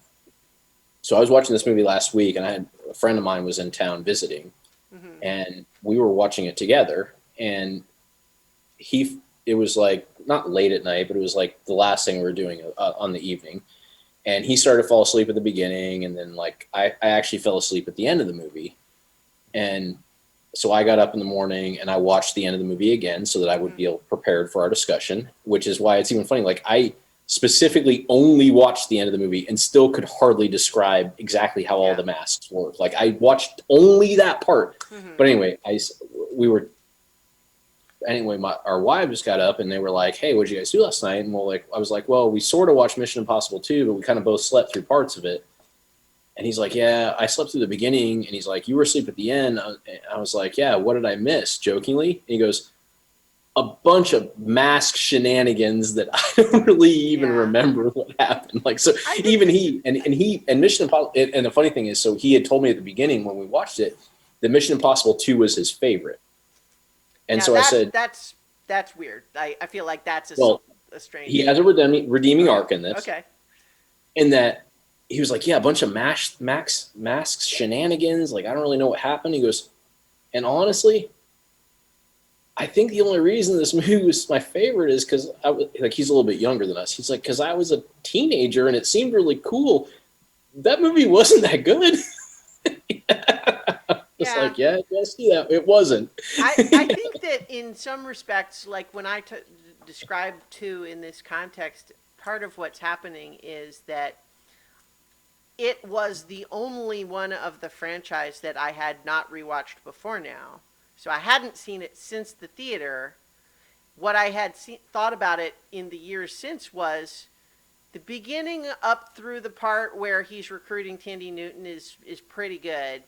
so I was watching this movie last week, and I had a friend of mine was in town visiting, Mm-hmm. and we were watching it together. And it was like not late at night, but it was like the last thing we were doing on the evening. And he started to fall asleep at the beginning, and then like I actually fell asleep at the end of the movie. And so I got up in the morning and I watched the end of the movie again so that I would Mm-hmm. be prepared for our discussion, which is why it's even funny. Like I specifically only watched the end of the movie and still could hardly describe exactly how all Yeah. the masks work. Like I watched only that part. Mm-hmm. But anyway, we were anyway, our wives got up and they were like, "Hey, what did you guys do last night?" And I was like, "Well, we sort of watched Mission Impossible 2, but we kind of both slept through parts of it." And he's like, "Yeah, I slept through the beginning." And he's like, "You were asleep at the end." I was like, "Yeah, what did I miss?" Jokingly. And he goes, "A bunch of mask shenanigans that I don't really even Yeah. remember what happened." Like, so I think even he and Mission Impossible. And the funny thing is, so he had told me at the beginning when we watched it that Mission Impossible 2 was his favorite. And now so I that said, that's weird. I feel like that's "Well, a he strange. has a redeeming Okay. arc in this, Okay. in that he was like, yeah, a bunch of masks shenanigans. Like, I don't really know what happened." He goes, "And honestly, I think the only reason this movie was my favorite is because like he's a little bit younger than us. He's like, because I was a teenager and it seemed really cool. That movie wasn't that good." Just Yeah. like, yeah, I see that it wasn't. I think that in some respects, like when I describe two in this context, part of what's happening is that it was the only one of the franchise that I had not rewatched before now. So I hadn't seen it since the theater. What I had thought about it in the years since was the beginning up through the part where he's recruiting Tandy Newton is pretty good.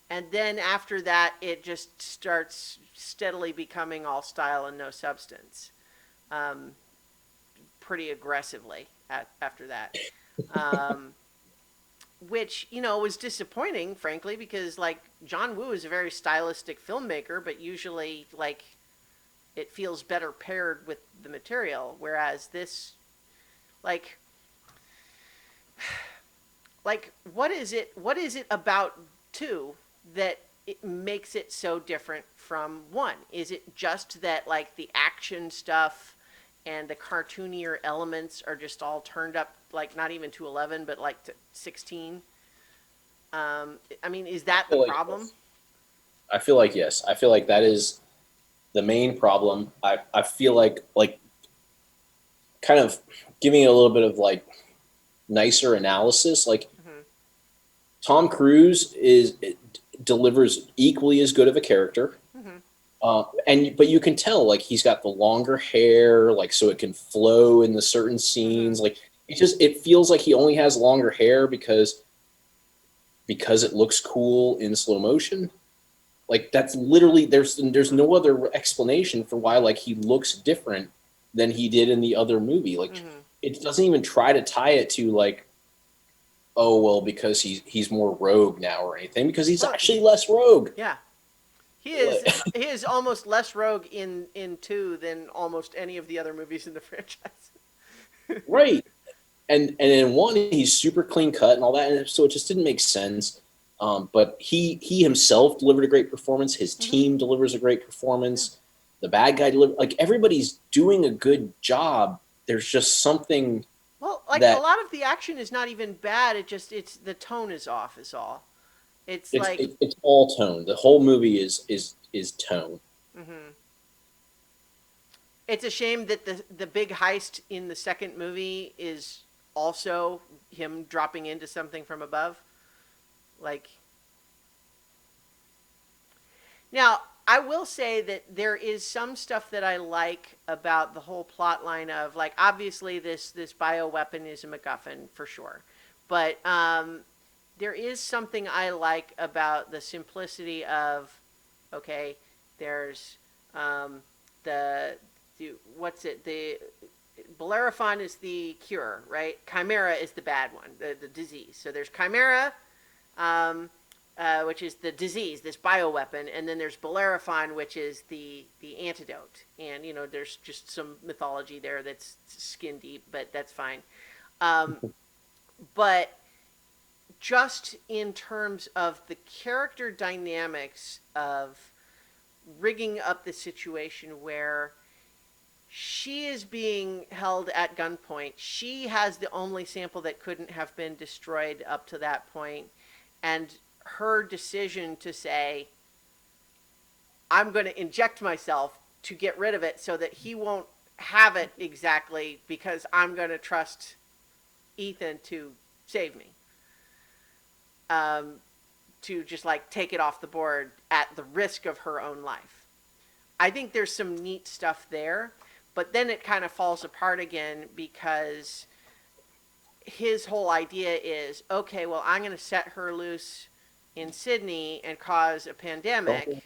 And then after that, it just starts steadily becoming all style and no substance, um, pretty aggressively after that. Um, which was disappointing, frankly, because like John Woo is a very stylistic filmmaker, but usually like it feels better paired with the material, whereas this like what is it about two that it makes it so different from one? Is it just that like the action stuff and the cartoonier elements are just all turned up, like not even to 11 but like to 16? I mean, is I that the feel like problem? yes. I feel like yes. I feel like that is the main problem. I feel like kind of giving it a little bit of like nicer analysis. Like Mm-hmm. Tom Cruise delivers equally as good of a character, Mm-hmm. but you can tell like he's got the longer hair, like so it can flow in the certain Mm-hmm. scenes. Like it feels like he only has longer hair because it looks cool in slow motion. Like that's literally there's no other explanation for why like he looks different than he did in the other movie. Like Mm-hmm. it doesn't even try to tie it to like, oh well, because he's more rogue now or anything, because he's Well, actually less rogue. yeah, he is. Like, He is almost less rogue in two than almost any of the other movies in the franchise. right. And in one he's super clean cut and all that, and so it just didn't make sense. But he himself delivered a great performance. His Mm-hmm. team delivers a great Yeah. performance. The bad guy delivered. Like everybody's doing a good job. There's just something Well, like a that lot of the action is not even bad. It's the tone is off. Is all. It's like. it's all tone. The whole movie is tone. Mm-hmm. It's a shame that the big heist in the second movie is also him dropping into something from above. Like now, I will say that there is some stuff that I like about the whole plot line of like obviously this bioweapon is a MacGuffin for sure, but there is something I like about the simplicity of okay, there's um, the what's it the Bellerophon is the cure, right? Chimera is the bad one, the disease. So there's Chimera, um, which is the disease, this bioweapon, and then there's Bellerophon, which is the antidote. And there's just some mythology there that's skin deep, but that's fine. Um, but just in terms of the character dynamics of rigging up the situation where she is being held at gunpoint. She has the only sample that couldn't have been destroyed up to that point, and her decision to say, I'm going to inject myself to get rid of it so that he won't have it exactly because I'm going to trust Ethan to save me. To just like take it off the board at the risk of her own life. I think there's some neat stuff there, but then it kind of falls apart again because his whole idea is, okay, well, I'm going to set her loose in Sydney and cause a pandemic.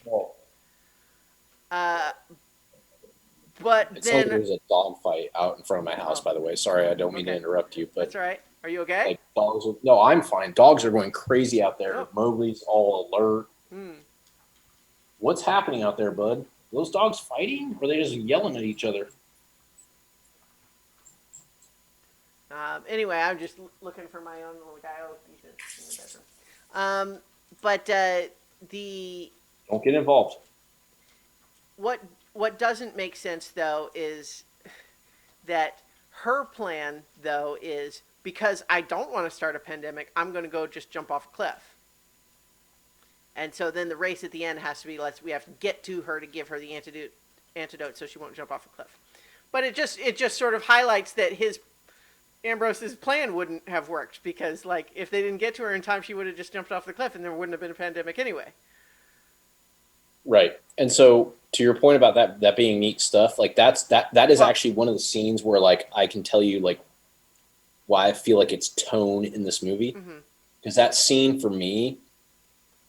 But It sounds like then, there's a dog fight out in front of my house, by the way. Sorry, I don't mean to Okay. interrupt you, but That's all right. Are you okay? like dogs are, no, I'm fine. Dogs are going crazy out there. Oh. Mowgli's all alert. Hmm. What's happening out there, bud? Are those dogs fighting? Or are they just yelling at each other? Anyway, I'm just looking for my own little guy. Oh, he's in the bedroom. But the Don't get involved. what doesn't make sense though is that her plan though is, because I don't want to start a pandemic, I'm going to go just jump off a cliff. And so then the race at the end has to be, we have to get to her to give her the antidote so she won't jump off a cliff. But it just sort of highlights that Ambrose's plan wouldn't have worked, because like if they didn't get to her in time, she would have just jumped off the cliff and there wouldn't have been a pandemic anyway. Right. And so to your point about that being neat stuff, like that is actually one of the scenes where like I can tell you like why I feel like it's tone in this movie. Because that scene for me,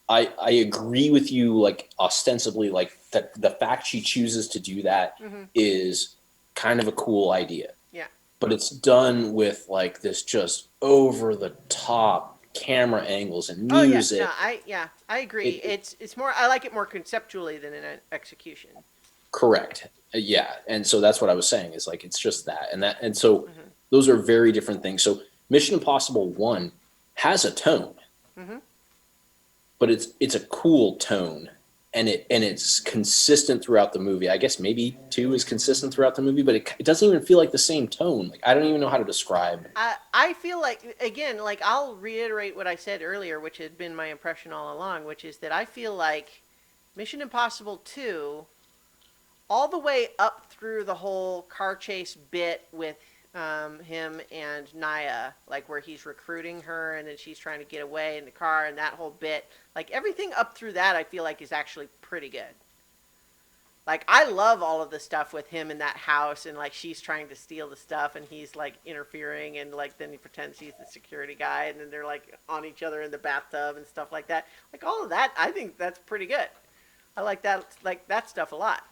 I agree with you, like ostensibly, like that the fact she chooses to do that is kind of a cool idea. Yeah. But it's done with like this just over the top camera angles and music. Oh yeah, no, I agree. It's more, I like it more conceptually than in an execution. Correct. Yeah. And so that's what I was saying is like it's just that. And so those are very different things. So Mission Impossible 1 has a tone. But it's a cool tone, and it's consistent throughout the movie. I guess maybe 2 is consistent throughout the movie, but it doesn't even feel like the same tone. Like I don't even know how to describe. I feel like, again, like I'll reiterate what I said earlier, which had been my impression all along, which is that I feel like Mission Impossible 2, all the way up through the whole car chase bit with him and Naya, like where he's recruiting her and then she's trying to get away in the car, and that whole bit, like everything up through that I feel like is actually pretty good. Like I love all of the stuff with him in that house, and like she's trying to steal the stuff and he's like interfering, and like then he pretends he's the security guy, and then they're like on each other in the bathtub and stuff like that. Like all of that, I think that's pretty good. I like that stuff a lot.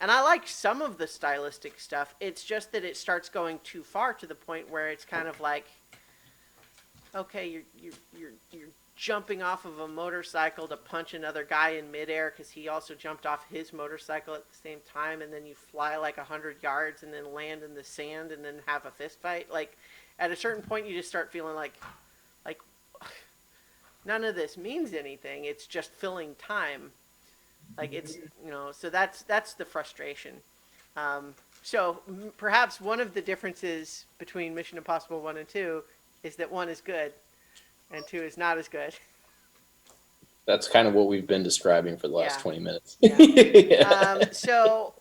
And I like some of the stylistic stuff. It's just that it starts going too far to the point where it's kind of like, okay, you're jumping off of a motorcycle to punch another guy in midair because he also jumped off his motorcycle at the same time, and then you fly like 100 yards and then land in the sand and then have a fist fight. Like at a certain point, you just start feeling like none of this means anything. It's just filling time. Like it's, so that's the frustration. So perhaps one of the differences between Mission Impossible 1 and 2 is that 1 is good and 2 is not as good. That's kind of what we've been describing for the last 20 minutes. Yeah. So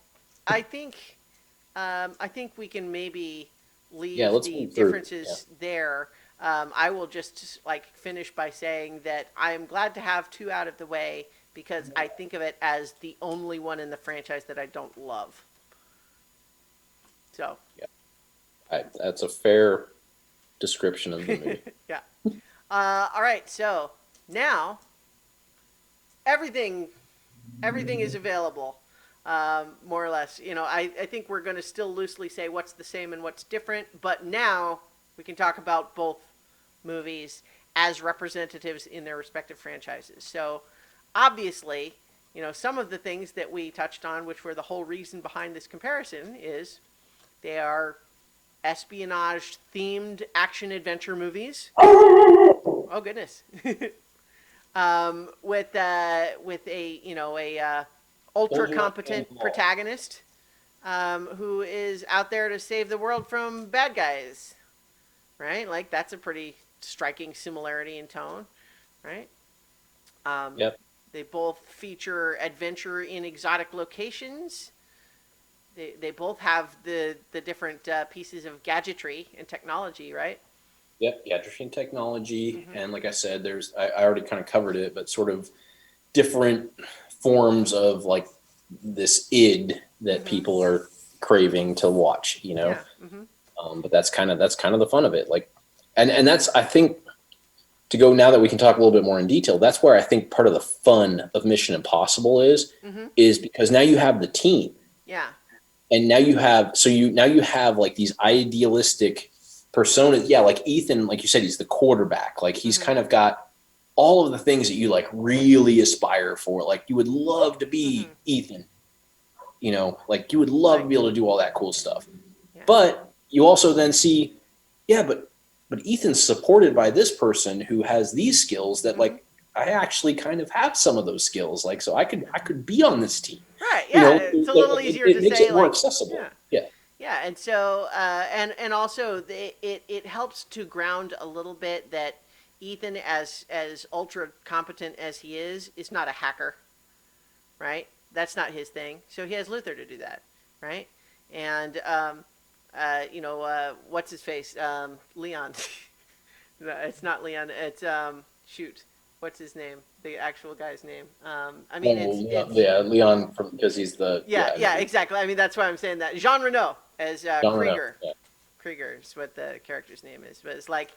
I think we can maybe leave the differences there. I will just like finish by saying that I am glad to have 2 out of the way, because I think of it as the only one in the franchise that I don't love. So. Yeah. That's a fair description of the movie. Yeah. All right. So now everything is available, more or less. I think we're going to still loosely say what's the same and what's different, but now we can talk about both movies. as representatives in their respective franchises. So obviously, some of the things that we touched on, which were the whole reason behind this comparison, is they are espionage themed action adventure movies. Oh goodness. With a ultra competent protagonist who is out there to save the world from bad guys, right? Like that's a pretty striking similarity in tone, right? Yep. They both feature adventure in exotic locations. They both have the different pieces of gadgetry and technology, right? Yep, gadgetry and technology, and like I said, I already kind of covered it, but sort of different forms of like this id that people are craving to watch, Yeah. But that's kind of the fun of it, like, and that's, I think, to go now that we can talk a little bit more in detail. That's where I think part of the fun of Mission Impossible is because now you have the team. Yeah. And now you have like these idealistic personas. Yeah, like Ethan, like you said, he's the quarterback. Like he's kind of got all of the things that you like really aspire for. Like you would love to be Ethan. Like you would love to be able to do all that cool stuff. Yeah. But you also then see, yeah, but Ethan's supported by this person who has these skills that like I actually kind of have some of those skills. Like so I could be on this team. Right. Yeah. It's a little easier to makes say. It more like, accessible. Yeah. Yeah. Yeah, and so and also it helps to ground a little bit that Ethan, as ultra competent as he is not a hacker, right? That's not his thing. So he has Luther to do that, right? And what's his face? Leon. No, it's not Leon. It's shoot. What's his name? The actual guy's name. I mean, it's Leon because he's the yeah, exactly. I mean, that's why I'm saying that. Jean Reno as Krieger. Yeah. Krieger is what the character's name is, but it's like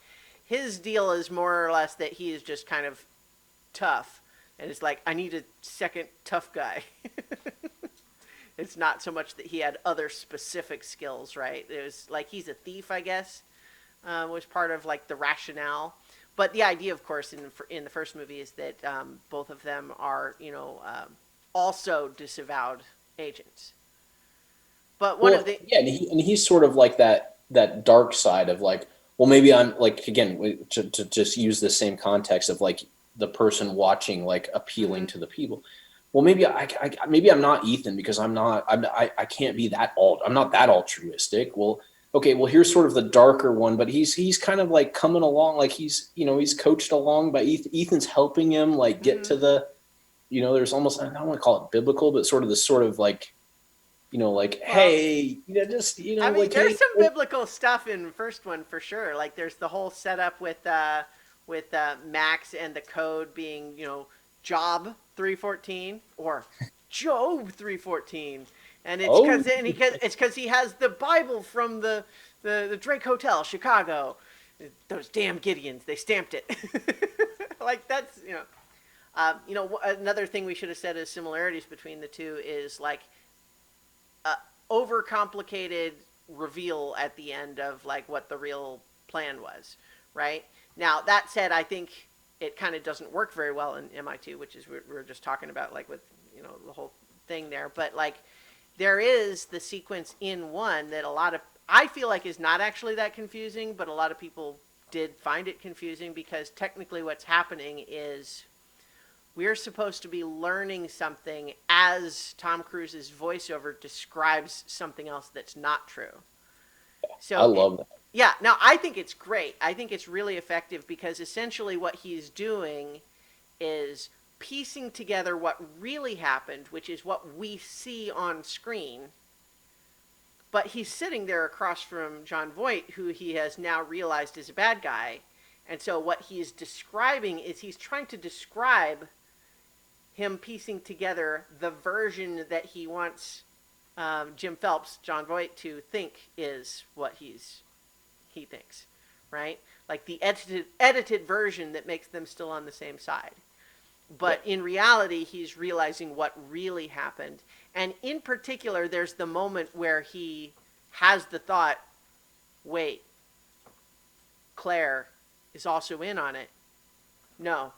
his deal is more or less that he is just kind of tough, and it's like I need a second tough guy. It's not so much that he had other specific skills, right? It was like he's a thief, I guess, was part of like the rationale. But the idea, of course, in the first movie is that both of them are, also disavowed agents. But and he's sort of like that dark side of like, well, maybe I'm like, again, to just use the same context of like the person watching, like appealing to the people. Well, maybe I'm not Ethan because I can't be that I'm not that altruistic. Well, okay, well, here's sort of the darker one, but he's kind of like coming along, like he's coached along by Ethan's helping him like get to the, there's almost, I don't want to call it biblical, but sort of this sort of like, like, hey, just, I mean, like, there's some biblical stuff in the first one for sure. Like there's the whole setup with Max and the code being, Job 314 or Job 314. And it's because he has the Bible from the Drake Hotel, Chicago. Those damn Gideons, they stamped it. Like that's another thing we should have said as similarities between the two is like overcomplicated reveal at the end of like what the real plan was, right? Now that said, I think it kind of doesn't work very well in MI2, which is we're just talking about like with the whole thing there, but like. There is the sequence in one that I feel like is not actually that confusing, but a lot of people did find it confusing because technically what's happening is we're supposed to be learning something as Tom Cruise's voiceover describes something else that's not true. So I love that. Yeah, now I think it's great. I think it's really effective because essentially what he's doing is piecing together what really happened, which is what we see on screen. But he's sitting there across from John Voight, who he has now realized is a bad guy. And so what he's describing is he's trying to describe him piecing together the version that he wants Jim Phelps, John Voight, to think is what he thinks, right? Like the edited version that makes them still on the same side. But in reality, he's realizing what really happened. And in particular, there's the moment where he has the thought, wait, Claire is also in on it. No,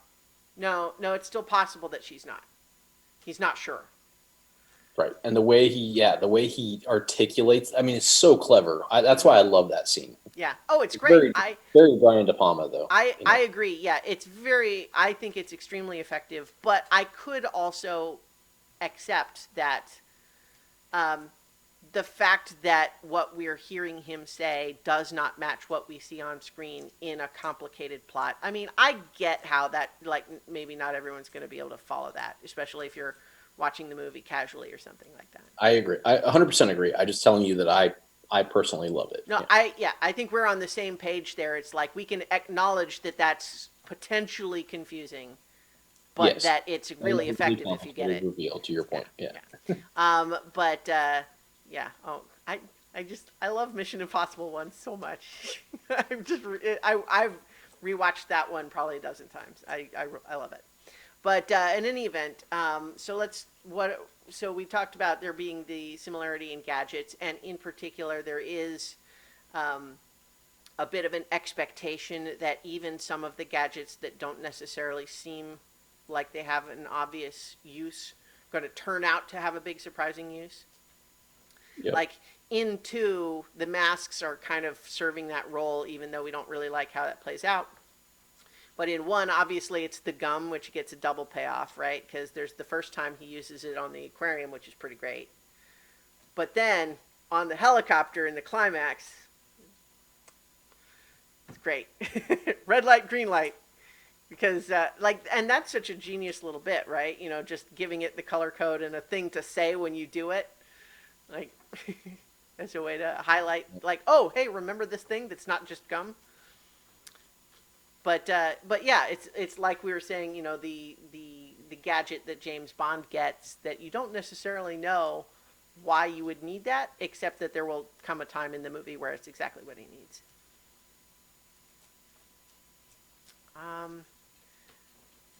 no. It's still possible that she's not. He's not sure. Right. And the way he articulates, I mean, it's so clever. That's why I love that scene. Yeah. Oh, it's It's great. very Brian De Palma, though. I agree. Yeah, it's very. I think it's extremely effective. But I could also accept that um, the fact that what we're hearing him say does not match what we see on screen in a complicated plot. I mean, I get how that, like, maybe not everyone's going to be able to follow that, especially if you're watching the movie casually or something like that. I agree. I 100% agree. I just telling you that I personally love it. No, Yeah. I think we're on the same page there. It's like we can acknowledge that that's potentially confusing, but Yes. that it's really effective if you get it. Reveal to your point. Yeah. But yeah. Oh, I love Mission Impossible 1 so much. I've rewatched that one probably a dozen times. I love it. But in any event, so we talked about there being the similarity in gadgets, and in particular, there is a bit of an expectation that even some of the gadgets that don't necessarily seem like they have an obvious use going to turn out to have a big surprising use. Yep. Like in 2, the masks are kind of serving that role, even though we don't really like how that plays out. But in 1, obviously, it's the gum, which gets a double payoff, right? Because there's the first time he uses it on the aquarium, which is pretty great. But then on the helicopter in the climax, it's great. Red light, green light. Because, and that's such a genius little bit, right? You know, just giving it the color code and a thing to say when you do it. Like, as a way to highlight, like, oh, hey, remember this thing that's not just gum? But yeah, it's like we were saying, you know, the gadget that James Bond gets that you don't necessarily know why you would need that, except that there will come a time in the movie where it's exactly what he needs.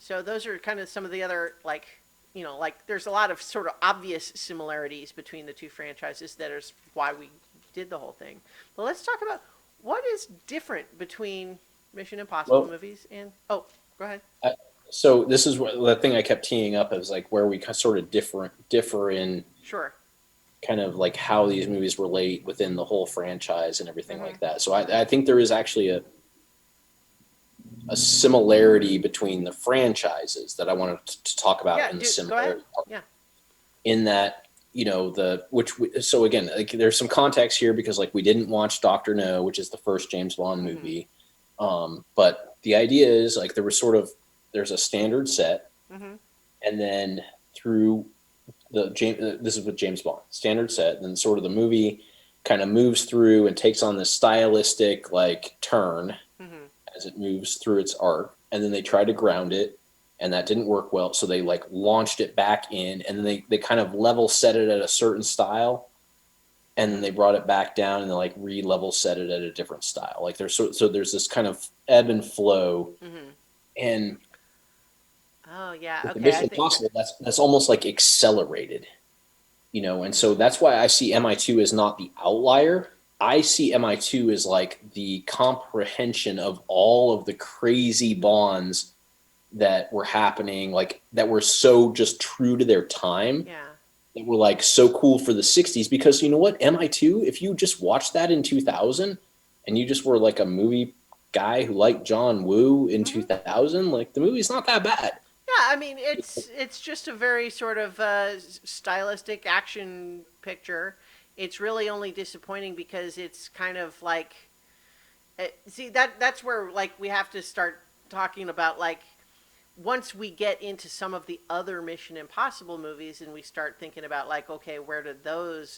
So those are kind of some of the other, like, you know, like there's a lot of sort of obvious similarities between the 2 franchises that is why we did the whole thing. But let's talk about what is different between Mission Impossible movies and go ahead. So this is the thing I kept teeing up as like where we sort of differ in Sure. kind of like how these movies relate within the whole franchise and everything like that. So I think there is actually a similarity between the franchises that I wanted to talk about in the similarity part. Yeah. In that, you know, so again, like there's some context here because like we didn't watch Dr. No, which is the first James Bond movie. But the idea is like there's a standard set, and then through this is with James Bond standard set, then sort of the movie kind of moves through and takes on this stylistic like turn as it moves through its arc, and then they tried to ground it, and that didn't work well, so they like launched it back in, and then they kind of level set it at a certain style, and then they brought it back down and they like re-level set it at a different style. Like there's so there's this kind of ebb and flow, and oh yeah, okay. Mission Impossible, that's almost like accelerated, you know, and so that's why I see MI2 as not the outlier. I see MI2 as like the comprehension of all of the crazy Bonds that were happening, like that were so just true to their time. Yeah. That were like so cool for the 60s because you know what? MI2, if you just watched that in 2000 and you just were like a movie guy who liked John Woo in 2000, like the movie's not that bad. Yeah, I mean, it's just a very sort of stylistic action picture. It's really only disappointing because it's kind of like, see, that's where like we have to start talking about like once we get into some of the other Mission Impossible movies and we start thinking about like, okay,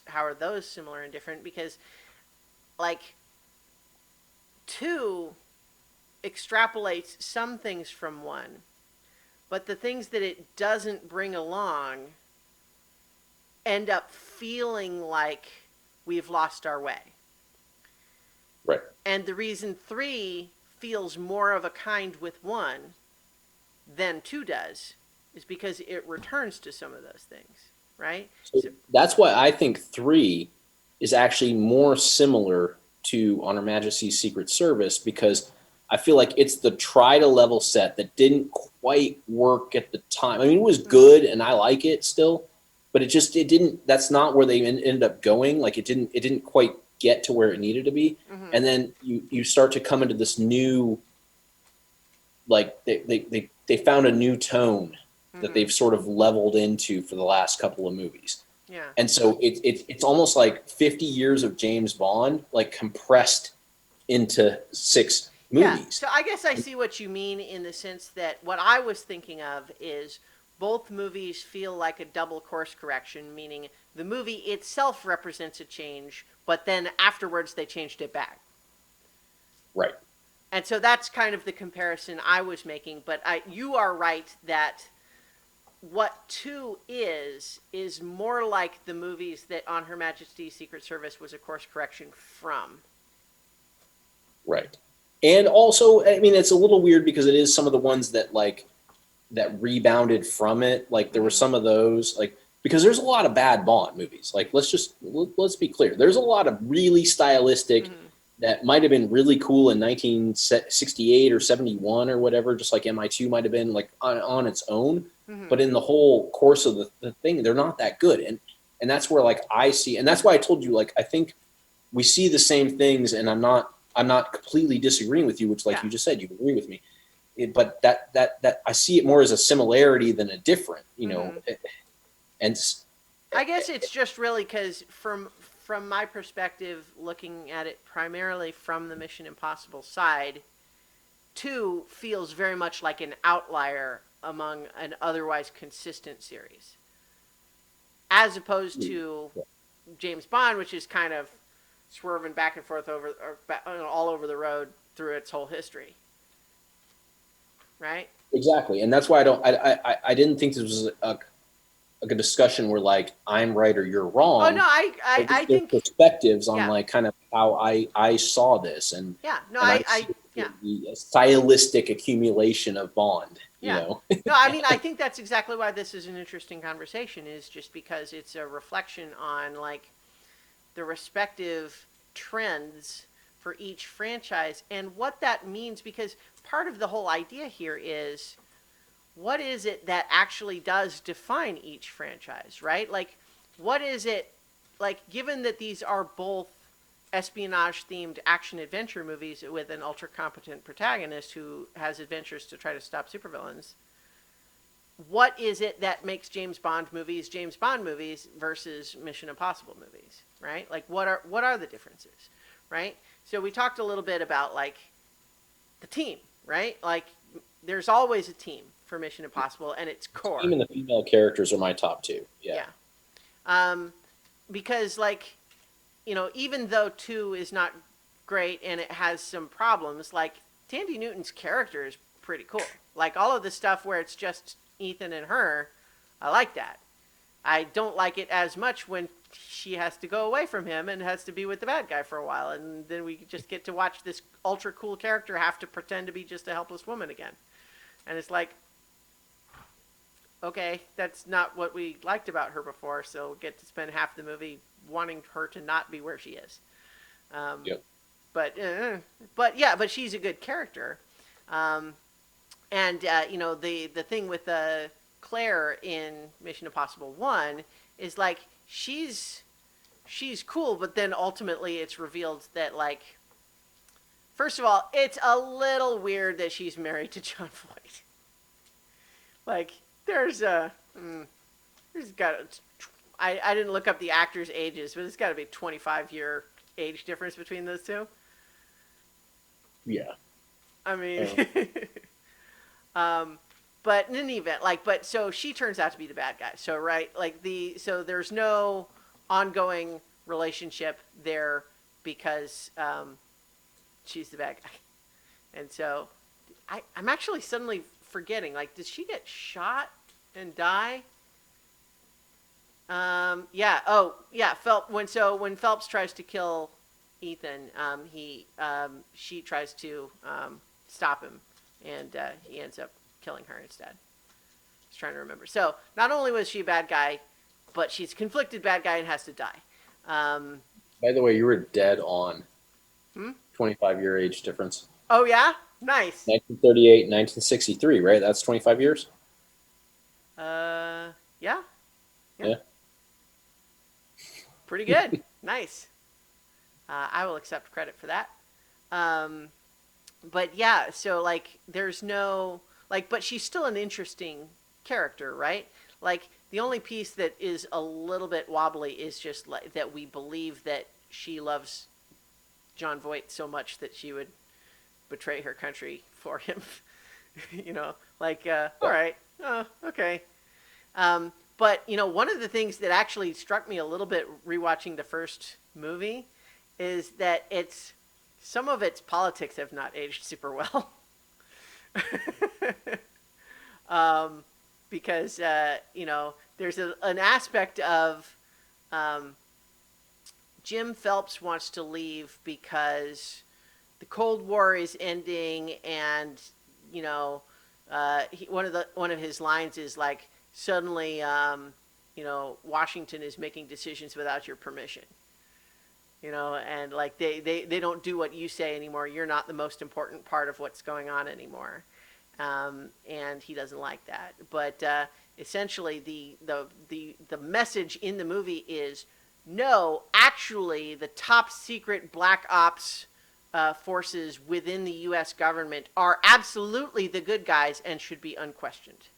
how are those similar and different? Because like 2 extrapolates some things from 1, but the things that it doesn't bring along end up feeling like we've lost our way. Right. And the reason 3 feels more of a kind with 1 than 2 does is because it returns to some of those things, right? So that's why I think 3 is actually more similar to On Her Majesty's Secret Service, because I feel like it's the try to level set that didn't quite work at the time. I mean, it was good and I like it still, but it didn't. That's not where they ended up going. Like it didn't quite get to where it needed to be. Mm-hmm. And then you start to come into this new, like they found a new tone that Mm-hmm. they've sort of leveled into for the last couple of movies. Yeah. And so it's almost like 50 years of James Bond, like compressed into 6 Yeah. movies. So I guess I see what you mean in the sense that what I was thinking of is both movies feel like a double course correction, meaning the movie itself represents a change, but then afterwards they changed it back. Right. And so that's kind of the comparison I was making. But you are right that what 2 is more like the movies that On Her Majesty's Secret Service was a course correction from. Right. And also, I mean, it's a little weird because it is some of the ones that like that rebounded from it. Like there were some of those like because there's a lot of bad Bond movies. Like let's be clear. There's a lot of really stylistic that might have been really cool in 1968 or 71 or whatever, just like MI2 might have been like on its own. But in the whole course of the thing, they're not that good. And that's where like I see, and that's why I told you, like, I think we see the same things and I'm not completely disagreeing with you, which like you just said, you agree with me. But that I see it more as a similarity than a different, you know, and I guess it's just really because from my perspective, looking at it primarily from the Mission Impossible side, 2 feels very much like an outlier among an otherwise consistent series, as opposed to James Bond, which is kind of swerving back and forth all over the road through its whole history, right? exactly. And that's why I didn't think this was a discussion where like I'm right or you're Oh no, wrong. I Their think perspectives on yeah, like kind of how I saw this yeah, no, and I see yeah. the stylistic accumulation of Bond, you Yeah. know. No, I mean, I think that's exactly why this is an interesting conversation, is just because it's a reflection on, like, the respective trends for each franchise and what that means, because part of the whole idea here is what is it that actually does define each franchise, right? Like, what is it, like, given that these are both espionage themed action adventure movies with an ultra competent protagonist who has adventures to try to stop supervillains, what is it that makes James Bond movies versus Mission Impossible movies, right? Like what are the differences, right? So we talked a little bit about like the team, right? Like there's always a team for Mission Impossible and it's core. Even the female characters are my top 2. Yeah. Yeah. Um, because like, you know, even though 2 is not great and it has some problems, like Tandy Newton's character is pretty cool. Like all of the stuff where it's just Ethan and her, I like that. I don't like it as much when she has to go away from him and has to be with the bad guy for a while, and then we just get to watch this ultra cool character have to pretend to be just a helpless woman again. And it's like, okay, that's not what we liked about her before, so we'll get to spend half the movie wanting her to not be where she is. Yep. But she's a good character. And you know, the thing with Claire in Mission Impossible 1 is like she's cool, but then ultimately it's revealed that, like, first of all, it's a little weird that she's married to John Voight. Like there's got I didn't look up the actors' ages, but it's got to be 25-year age difference between those two. Yeah. I mean, but in any event, like, but so she turns out to be the bad guy. So right, like so there's no ongoing relationship there because she's the bad guy, and so I'm actually suddenly forgetting. Like, did she get shot and die? Yeah. Oh, yeah. When Phelps tries to kill Ethan, she tries to stop him, and he ends up killing her instead. I was trying to remember. So not only was she a bad guy, but she's a conflicted bad guy and has to die. By the way, you were dead on. Hmm? 25-year age difference. Oh yeah. Nice. 1938, 1963, right? That's 25 years. Yeah, yeah, Yeah. pretty good. Nice. I will accept credit for that. Um, but yeah, so like, there's no like, but she's still an interesting character, right? Like, the only piece that is a little bit wobbly is just like that we believe that she loves John Voight so much that she would betray her country for him. Like, all right, okay. But one of the things that actually struck me a little bit rewatching the first movie is that some of its politics have not aged super well. um, because there's an aspect of um, Jim Phelps wants to leave because the Cold War is ending, and you know, one of his lines is like, suddenly, Washington is making decisions without your permission. And like they don't do what you say anymore. You're not the most important part of what's going on anymore. And he doesn't like that. But essentially, the message in the movie is, no, actually, the top secret black ops forces within the U.S. government are absolutely the good guys and should be unquestioned.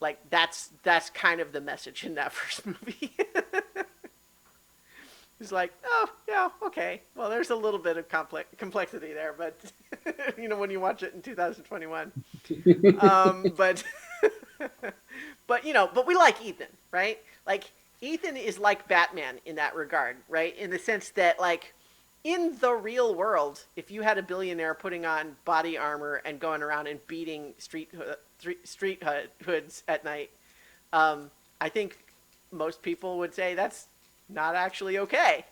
Like, that's kind of the message in that first movie. It's like, oh yeah, okay. Well, there's a little bit of complexity there, but when you watch it in 2021. But but we like Ethan, right? Like, Ethan is like Batman in that regard, right? In the sense that, like, in the real world, if you had a billionaire putting on body armor and going around and beating street hoods at night, I think most people would say that's not actually okay.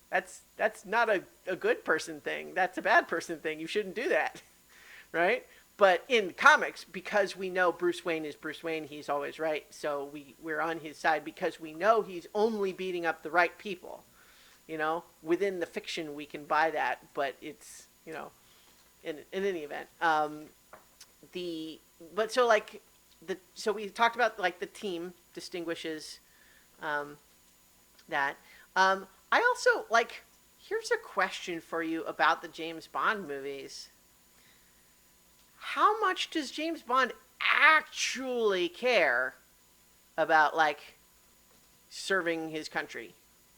That's not a good person thing. That's a bad person thing. You shouldn't do that, right? But in comics, because we know Bruce Wayne is Bruce Wayne, he's always right. So we're on his side because we know he's only beating up the right people. Within the fiction, we can buy that, but it's in any event, the but so like so we talked about, like, the team distinguishes that. I also, like, here's a question for you about the James Bond movies. How much does James Bond actually care about, like, serving his country,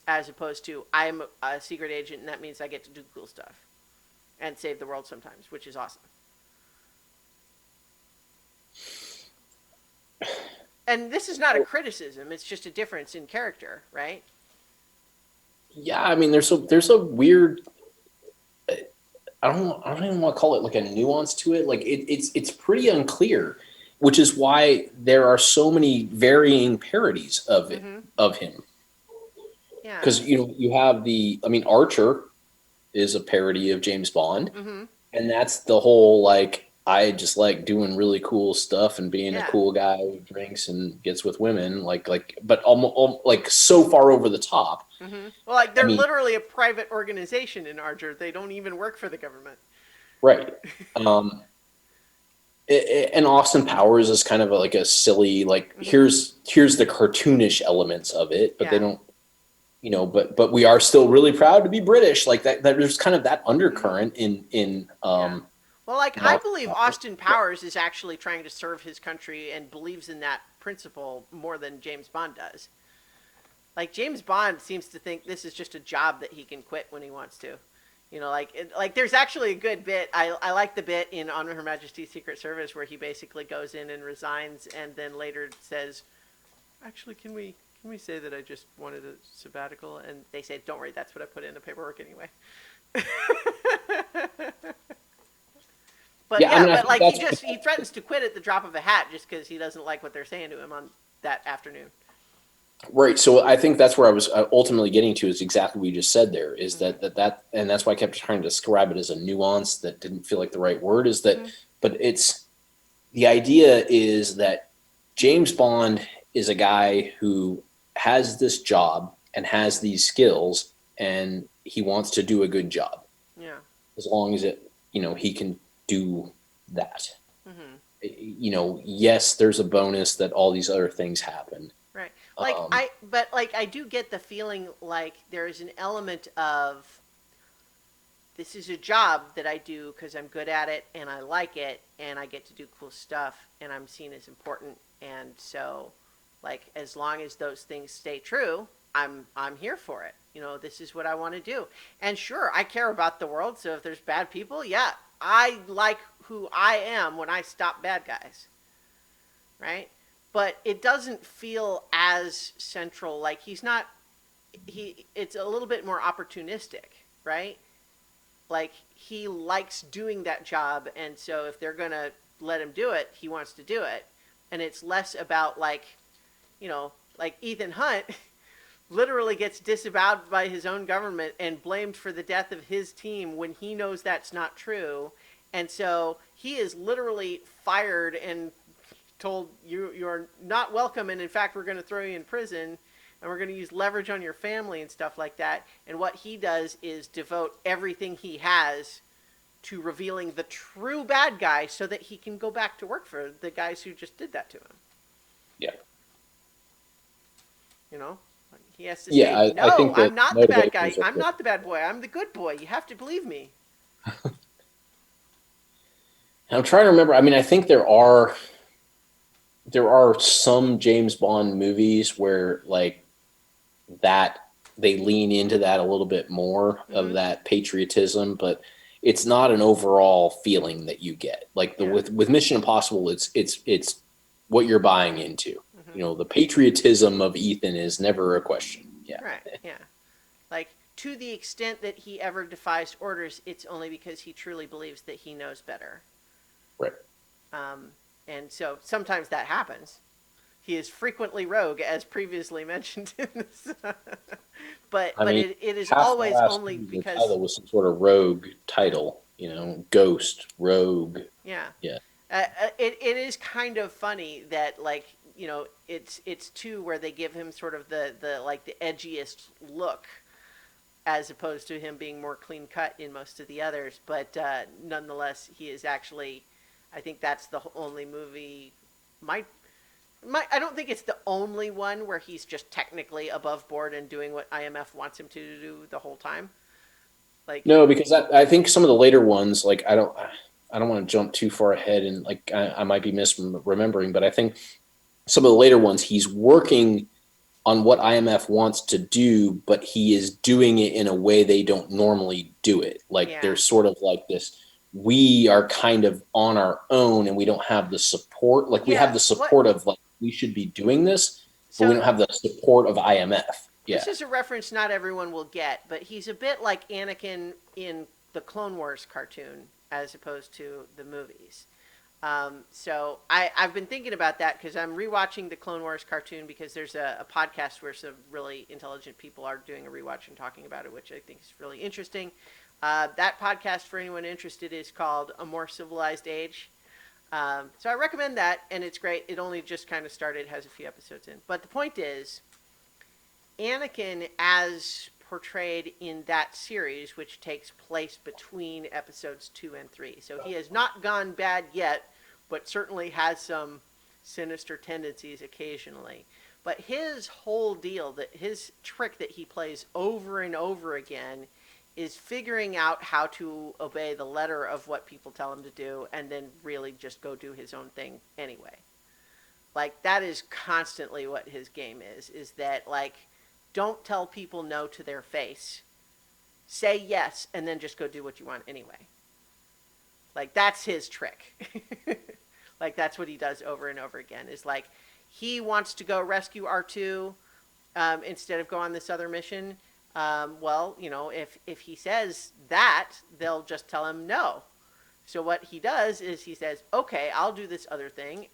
as opposed to, I'm a secret agent and that means I get to do cool stuff and save the world sometimes, which is awesome. And this is not a criticism; it's just a difference in character, right? Yeah, I mean, there's a weird. I don't even want to call it like a nuance to it. Like it's pretty unclear, which is why there are so many varying parodies of it Mm-hmm. of him. Yeah. Because you have I mean, Archer is a parody of James Bond, Mm-hmm. and that's the whole, like, I just like doing really cool stuff and being a Yeah. cool guy who drinks and gets with women, but almost like so far over the top. Mm-hmm. Well, like, I they're mean, literally a private organization in Archer. They don't even work for the government. right. Um, and Austin Powers is kind of like a silly, like, Mm-hmm. here's the cartoonish elements of it, but they Yeah. don't, but we are still really proud to be British. Like that there's kind of that Mm-hmm. undercurrent in Yeah. Well, like, in I Austin believe Powers. Austin Powers is actually trying to serve his country and believes in that principle more than James Bond does. Like, James Bond seems to think this is just a job that he can quit when he wants to. Like, there's actually a good bit. I like the bit in On Her Majesty's Secret Service where he basically goes in and resigns, and then later says, "Actually, can we say that I just wanted a sabbatical?" And they say, "Don't worry, that's what I put in the paperwork anyway." But Yeah, I yeah, mean, I but think like, he that's just he threatens to quit at the drop of a hat just because he doesn't like what they're saying to him on that afternoon. right. So I think that's where I was ultimately getting to, is exactly what you just said there, is Mm-hmm. and that's why I kept trying to describe it as a nuance that didn't feel like the right word, is that, Mm-hmm. but the idea is that James Bond is a guy who has this job and has these skills, and he wants to do a good job, Yeah. as long as it he can do that. Mm-hmm. Yes, there's a bonus that all these other things happen. Right. Um, But like, I do get the feeling like there is an element of this is a job that I do because I'm good at it and I like it and I get to do cool stuff and I'm seen as important. And so, like, as long as those things stay true, I'm here for it. This is what I want to do. And sure, I care about the world. So if there's bad people, yeah, I like who I am when I stop bad guys. Right. But it doesn't feel as central. Like he's not. It's a little bit more opportunistic, right? Like he likes doing that job, and so if they're gonna let him do it, he wants to do it. And it's less about like Ethan Hunt literally gets disavowed by his own government and blamed for the death of his team when he knows that's not true. And so he is literally fired and told you're not welcome, and in fact we're going to throw you in prison, and we're going to use leverage on your family and stuff like that. And what he does is devote everything he has to revealing the true bad guy so that he can go back to work for the guys who just did that to him. yeah. You know, he has to Yeah, say, I no, think that I'm not the bad guy. motivations are I'm good. not the bad boy. I'm the good boy. You have to believe me. And I'm trying to remember. I mean, I think there are some James Bond movies where like that they lean into that a little bit more of Mm-hmm. that patriotism, but it's not an overall feeling that you get. Like the Yeah. with Mission Impossible, it's what you're buying into. Mm-hmm. The patriotism of Ethan is never a question. Yeah. Right. Yeah. Like, to the extent that he ever defies orders, it's only because he truly believes that he knows better. Right. Um, and so sometimes that happens. He is frequently rogue, as previously mentioned in this. but I but mean, it is half the always last only movie, the because, title was some sort of rogue title. Ghost, rogue. yeah. Yeah. It is kind of funny that, like, it's two where they give him sort of the like the edgiest look, as opposed to him being more clean cut in most of the others. But nonetheless, he is actually, I think that's the only movie. I don't think it's the only one where he's just technically above board and doing what IMF wants him to do the whole time. Like, No, because I think some of the later ones, like I don't want to jump too far ahead, and like I might be misremembering, but I think some of the later ones he's working on what IMF wants to do, but he is doing it in a way they don't normally do it. Like yeah, there's sort of like this. We are kind of on our own, and we don't have the support. Like we have yeah. the What? support of like we should be doing this, but we So don't have the support of IMF. Yeah. this is a reference not everyone will get, but he's a bit like Anakin in the Clone Wars cartoon as opposed to the movies. So I've been thinking about that because I'm rewatching the Clone Wars cartoon because there's a podcast where some really intelligent people are doing a rewatch and talking about it, which I think is really interesting. That podcast, for anyone interested, is called A More Civilized Age. So I recommend that, and it's great. It only just kind of started, has a few episodes in. But the point is, Anakin, as portrayed in that series, which takes place between episodes 2 and 3. So he has not gone bad yet, but certainly has some sinister tendencies occasionally. But his whole deal, that his trick that he plays over and over again, is figuring out how to obey the letter of what people tell him to do and then really just go do his own thing anyway. Like, that is constantly what his game is that, like, don't tell people no to their face. Say yes and then just go do what you want anyway. Like, that's his trick. Like, that's what he does over and over again. Is like, he wants to go rescue R2 instead of go on this other mission. Well, if he says that, they'll just tell him no. So what he does is he says, okay, I'll do this other thing.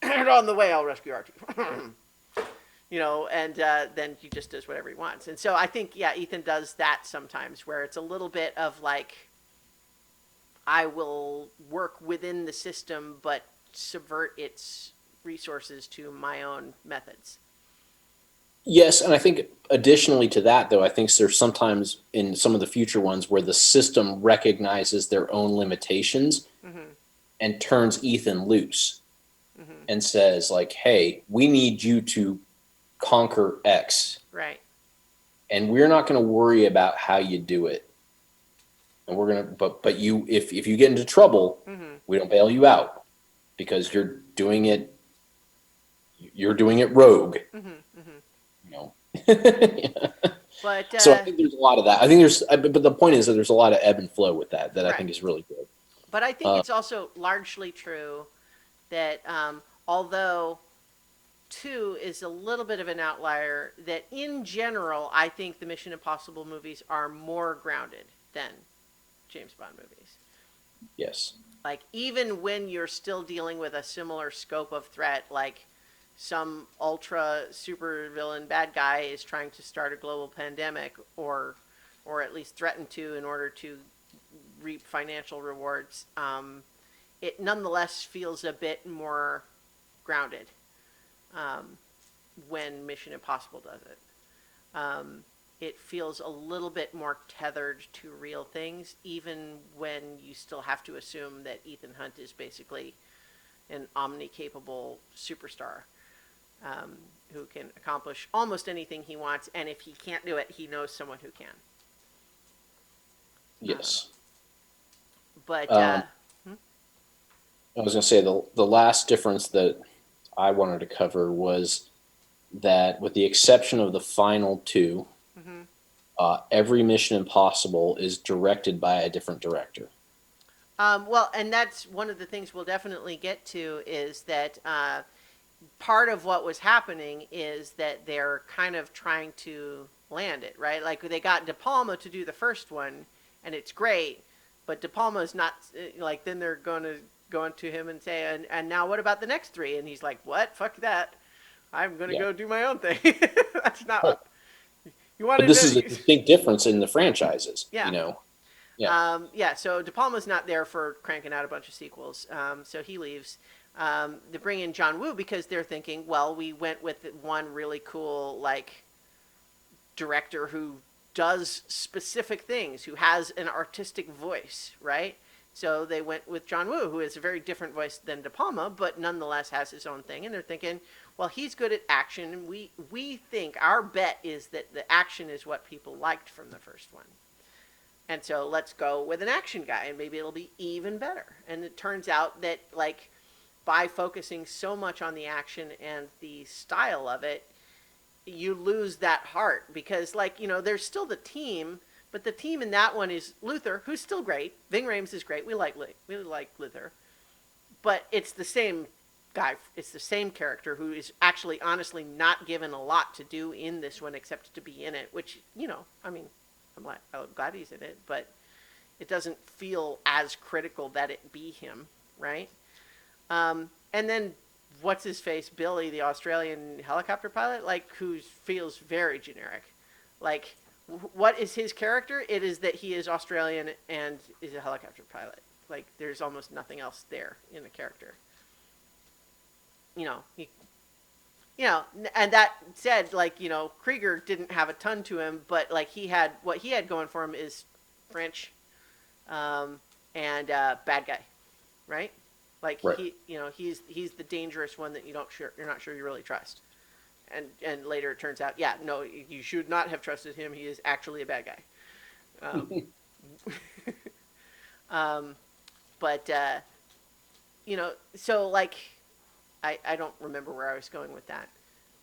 And on the way, I'll rescue R2. And then he just does whatever he wants. And so I think, yeah, Ethan does that sometimes, where it's a little bit of like, I will work within the system, but subvert its resources to my own methods. Yes, and I think additionally to that, though, I think there's sometimes in some of the future ones where the system recognizes their own limitations Mm-hmm. and turns Ethan loose Mm-hmm. and says, like, hey, we need you to conquer X, Right. and we're not going to worry about how you do it. And we're gonna, but you, if you get into trouble, Mm-hmm. we don't bail you out because you're doing it rogue, Mm-hmm. Mm-hmm. you know. Yeah. But So I think there's a lot of that. I think but the point is that there's a lot of ebb and flow with that I right. think is really good. But I think Uh, it's also largely true that although two is a little bit of an outlier, that in general, I think the Mission Impossible movies are more grounded than James Bond movies. yes. Like, even when you're still dealing with a similar scope of threat, like some ultra super villain bad guy is trying to start a global pandemic, or at least threaten to in order to reap financial rewards, it nonetheless feels a bit more grounded um, when Mission Impossible does it. Um, it feels a little bit more tethered to real things, even when you still have to assume that Ethan Hunt is basically an omni-capable superstar who can accomplish almost anything he wants, and if he can't do it, he knows someone who can. Um, Yes. but Um, I was going to say the last difference that I wanted to cover was that, with the exception of the final two, mm-hmm. every Mission Impossible is directed by a different director. Well, and that's one of the things we'll definitely get to is that part of what was happening is that they're kind of trying to land it, right? Like they got De Palma to do the first one, and it's great, but De Palma's not like. Then they're going to go into him and say, and now what about the next three? And he's like, what? Fuck that! I'm going to Yeah. go do my own thing. That's not Right. what you But wanted this is a to. distinct difference in the franchises, Yeah. Yeah. Yeah, so De Palma's not there for cranking out a bunch of sequels, so he leaves. They bring in John Woo because they're thinking, well, we went with one really cool, like, director who does specific things, who has an artistic voice, right? So they went with John Woo, who is a very different voice than De Palma, but nonetheless has his own thing. And they're thinking, well, he's good at action. And we think our bet is that the action is what people liked from the first one. And so let's go with an action guy, and maybe it'll be even better. And it turns out that, like, by focusing so much on the action and the style of it, you lose that heart because, like, there's still the team, but the team in that one is Luther, who's still great. Ving Rhames is great. We like Luther, but it's the same guy. It's the same character who is actually, honestly, not given a lot to do in this one except to be in it. Which, I mean, I'm glad he's in it, but it doesn't feel as critical that it be him, right? And then what's his face, Billy, the Australian helicopter pilot, like, who feels very generic. Like, what is his character? It is that he is Australian and is a helicopter pilot. Like, there's almost nothing else there in the character. You know, he, and that said, like, Krieger didn't have a ton to him, but like what he had going for him is French, and bad guy, right? Like Right. he's the dangerous one that you're not sure you really trust, and later it turns out, yeah, no, you should not have trusted him. He is actually a bad guy. Um, um, but so like I don't remember where I was going with that.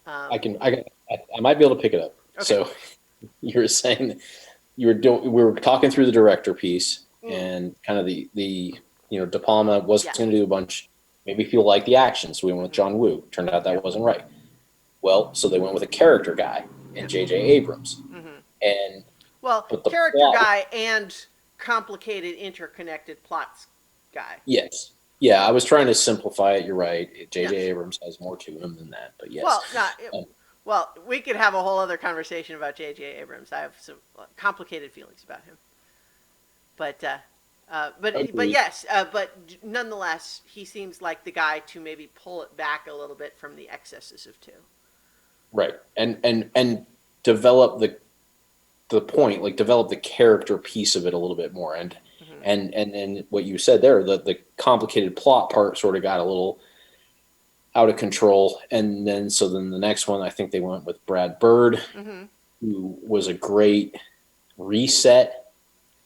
I might be able to pick it up. Okay. So you were saying that we were talking through the director piece Mm. and kind of the De Palma was Yeah. going to do a bunch. Maybe people like the action, so we went with Mm-hmm. John Woo. Turned out that Yep. wasn't right. Well, so they went with a character guy in Yep. J.J. Abrams, Mm-hmm. and Well, but the character plot, guy and complicated interconnected plots guy. yes, yeah, I was trying to simplify it. You're right. J.J. Yes. Abrams has more to him than that, but yes, Well, not. um, Well, we could have a whole other conversation about J.J. Abrams. I have some complicated feelings about him, but but agreed. yes, but nonetheless, he seems like the guy to maybe pull it back a little bit from the excesses of two. right, and develop the point, like develop the character piece of it a little bit more, Mm-hmm. and what you said there, the complicated plot part sort of got a little out of control, and then the next one, I think they went with Brad Bird, Mm-hmm. who was a great reset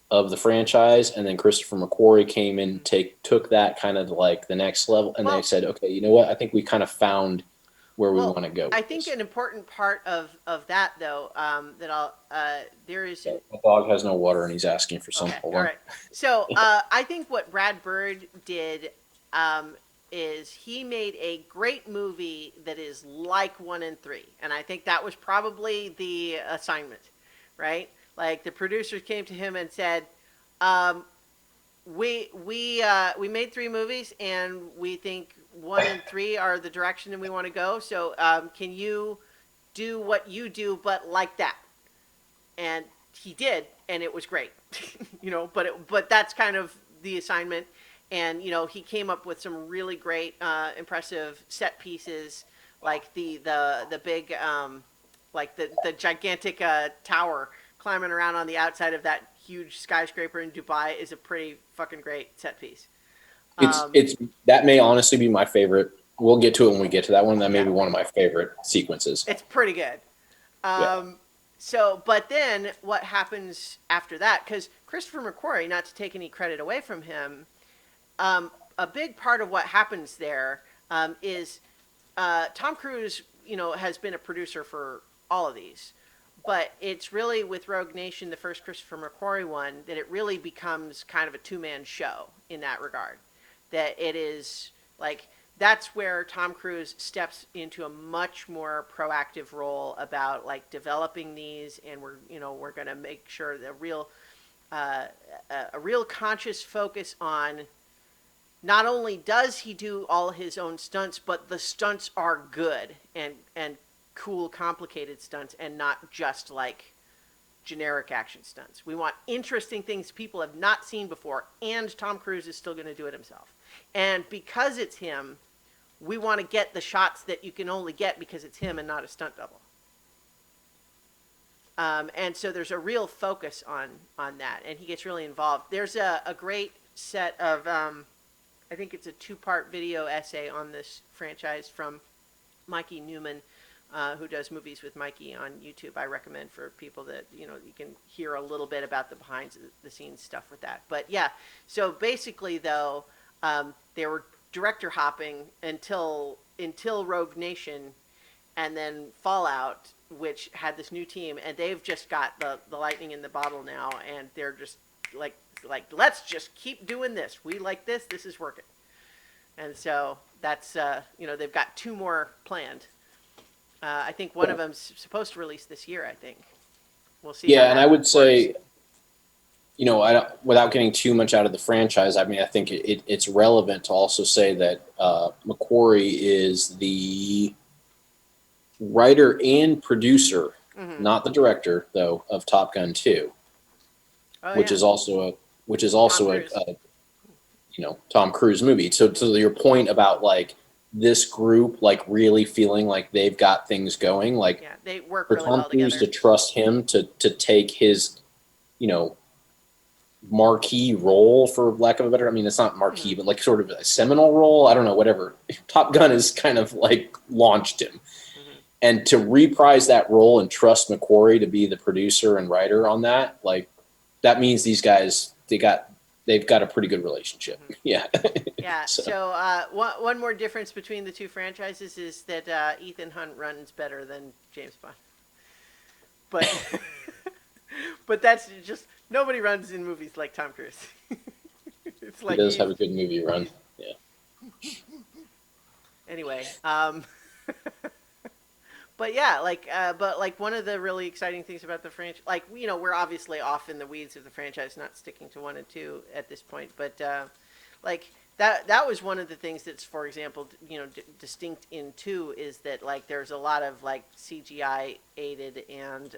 of the franchise, and then Christopher McQuarrie came in, took that kind of like the next level, and they Well, said, okay, you know what? I think we kind of found where we well, want to go I with think this. an important part of that though, that I'll there is Yeah, an my dog has no water, and he's asking for some. okay, Hold all on. right. So I think what Brad Bird did um, is he made a great movie that is like 1 and 3, and I think that was probably the assignment, right? Like the producers came to him and said, um, we made 3 movies, and we think 1 and 3 are the direction that we want to go. So can you do what you do, but like that? And he did, and it was great. But that's kind of the assignment. And he came up with some really great, impressive set pieces, like the big, like the gigantic tower climbing around on the outside of that huge skyscraper in Dubai is a pretty fucking great set piece. Um, It's that may honestly be my favorite. We'll get to it when we get to that one. That may yeah, be one of my favorite sequences. it's pretty good. Yeah. Um, but then what happens after that? Because Christopher McQuarrie, not to take any credit away from him, a big part of what happens there is Tom Cruise, has been a producer for all of these. But it's really with Rogue Nation, the first Christopher McQuarrie one, that it really becomes kind of a two-man show in that regard. That it is like that's where Tom Cruise steps into a much more proactive role about like developing these, and we're going to make sure the real uh, a real conscious focus on not only does he do all his own stunts, but the stunts are good and cool, complicated stunts, and not just like generic action stunts. We want interesting things people have not seen before, and Tom Cruise is still going to do it himself. And because it's him, we want to get the shots that you can only get because it's him and not a stunt double. And so there's a real focus on that, and he gets really involved. There's a great set of I think it's a 2-part video essay on this franchise from Mikey Newman, who does movies with Mikey on YouTube. I recommend for people that you can hear a little bit about the behind the scenes stuff with that. But yeah, so basically though, they were director hopping until Rogue Nation, and then Fallout, which had this new team, and they've just got the lightning in the bottle now, and they're just like let's just keep doing this. We like this. This is working. And so that's they've got 2 more planned. I think one of them's supposed to release this year. I think we'll see how Yeah, and that I would works. say, I don't, without getting too much out of the franchise, I mean, I think it's relevant to also say that McQuarrie is the writer and producer, Mm-hmm. not the director though, of Top Gun 2, Oh which yeah, is also a which is Tom also Cruise. a Tom Cruise movie. So Mm-hmm. to your point about like this group like really feeling like they've got things going, like Yeah, they work for really Tom well Cruise together. to trust him to take his you know marquee role, for lack of a better, I mean, it's not Mm-hmm. marquee, but like sort of a seminal role. I don't know, whatever. Top Gun has kind of like launched him. Mm-hmm. And to reprise that role and trust McQuarrie to be the producer and writer on that, like that means these guys they've got a pretty good relationship. Mm-hmm. Yeah. Yeah. So So one more difference between the 2 franchises is that Ethan Hunt runs better than James Bond. But but that's just nobody runs in movies like Tom Cruise. It's he like does he's have a good movie run. Yeah. anyway. But yeah, but one of the really exciting things about the franchise, like we're obviously off in the weeds of the franchise, not sticking to 1 and 2 at this point, but like that was one of the things that's, for example, distinct in 2 is that like there's a lot of like CGI aided and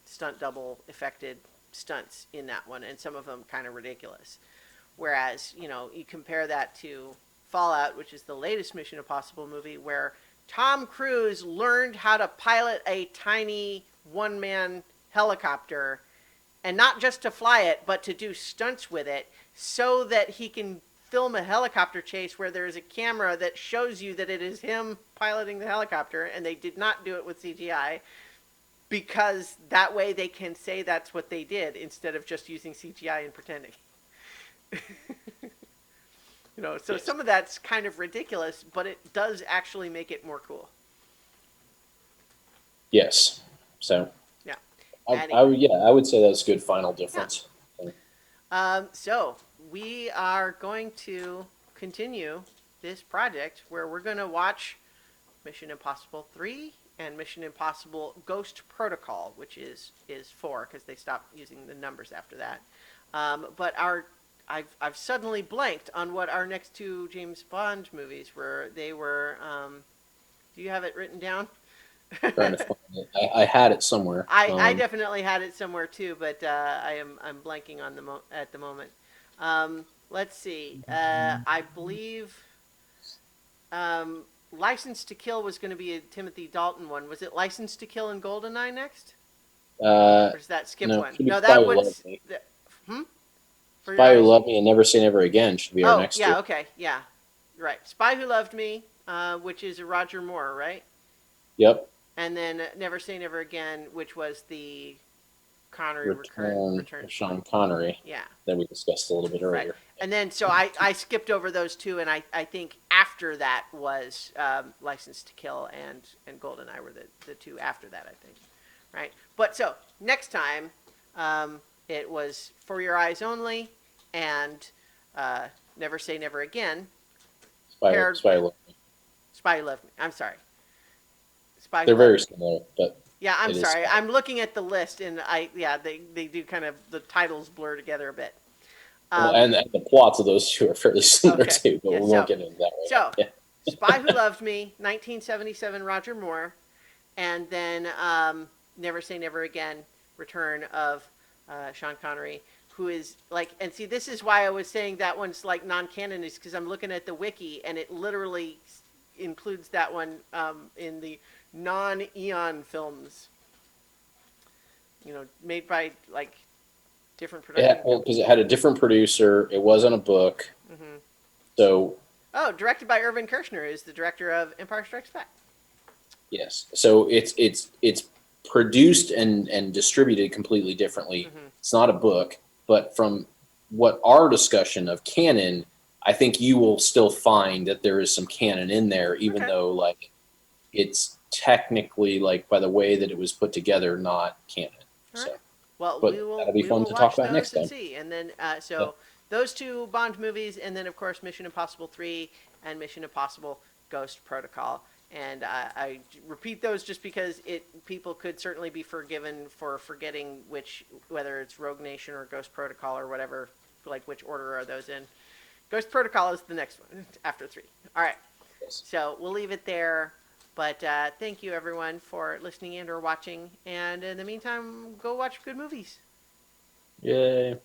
stunt double affected stunts in that one, and some of them kind of ridiculous. Whereas you compare that to Fallout, which is the latest Mission Impossible movie, where Tom Cruise learned how to pilot a tiny one-man helicopter, and not just to fly it, but to do stunts with it, so that he can film a helicopter chase where there is a camera that shows you that it is him piloting the helicopter, and they did not do it with CGI, because that way they can say that's what they did instead of just using CGI and pretending. So Yes. some of that's kind of ridiculous, but it does actually make it more cool. Yes. So Yeah. I would say that's a good final difference. So we are going to continue this project where we're going to watch Mission Impossible 3 and Mission Impossible Ghost Protocol, which is 4 because they stopped using the numbers after that. But I've suddenly blanked on what our next two James Bond movies were. They were. Do you have it written down? Trying to find it. I had it somewhere. I definitely had it somewhere too, but I'm blanking on at the moment. Let's see. I believe License to Kill was going to be a Timothy Dalton one. Was it License to Kill and Goldeneye next? Or is that skip No, one? it should be No, Spy that Who was. Loved Me. For your Spy Who eyes? Loved Me and Never Say Never Again should be our Oh, next yeah, two. okay, yeah. Right. Spy Who Loved Me, which is a Roger Moore, right? Yep. And then Never Say Never Again, which was the Connery Return return. of Sean Connery Yeah. that we discussed a little bit Right. earlier. And then, so I skipped over those two, and I think after that was License to Kill and GoldenEye were the two after that, I think. Right? But so, next time, it was For Your Eyes Only and Never Say Never Again. Spy Who Loved Me. Spy Who Loved Me. I'm sorry. Spy Who They're Loved very Me. similar, but Yeah, I'm it is sorry. Spy. I'm looking at the list, and they do kind of, the titles blur together a bit. Well, and the plots of those two are fairly similar Okay. too, but Yeah, we won't get into that right So, now. Yeah. Spy Who Loved Me, 1977, Roger Moore, and then Never Say Never Again, Return of Sean Connery, who is like, and see, this is why I was saying that one's like non-canon, is because I'm looking at the wiki, and it literally includes that one in the non-Eon films, made by like different production. Yeah, well, because it had a different producer. It wasn't a book. Mm-hmm. So Oh, directed by Irvin Kershner, who's the director of Empire Strikes Back. yes, so it's produced and distributed completely differently. Mm-hmm. It's not a book, but from what our discussion of canon, I think you will still find that there is some canon in there, even Okay. though like it's technically like by the way that it was put together, not canon. All right. So, Well, but we will. that'll be we fun will to watch talk about those next and time. see, and then Yeah. those two Bond movies, and then of course Mission Impossible 3 and Mission Impossible Ghost Protocol. And I repeat those just because people could certainly be forgiven for forgetting whether it's Rogue Nation or Ghost Protocol or whatever, like which order are those in. Ghost Protocol is the next one after 3. All right. Yes. So we'll leave it there. But thank you, everyone, for listening and or watching. And in the meantime, go watch good movies. Yay.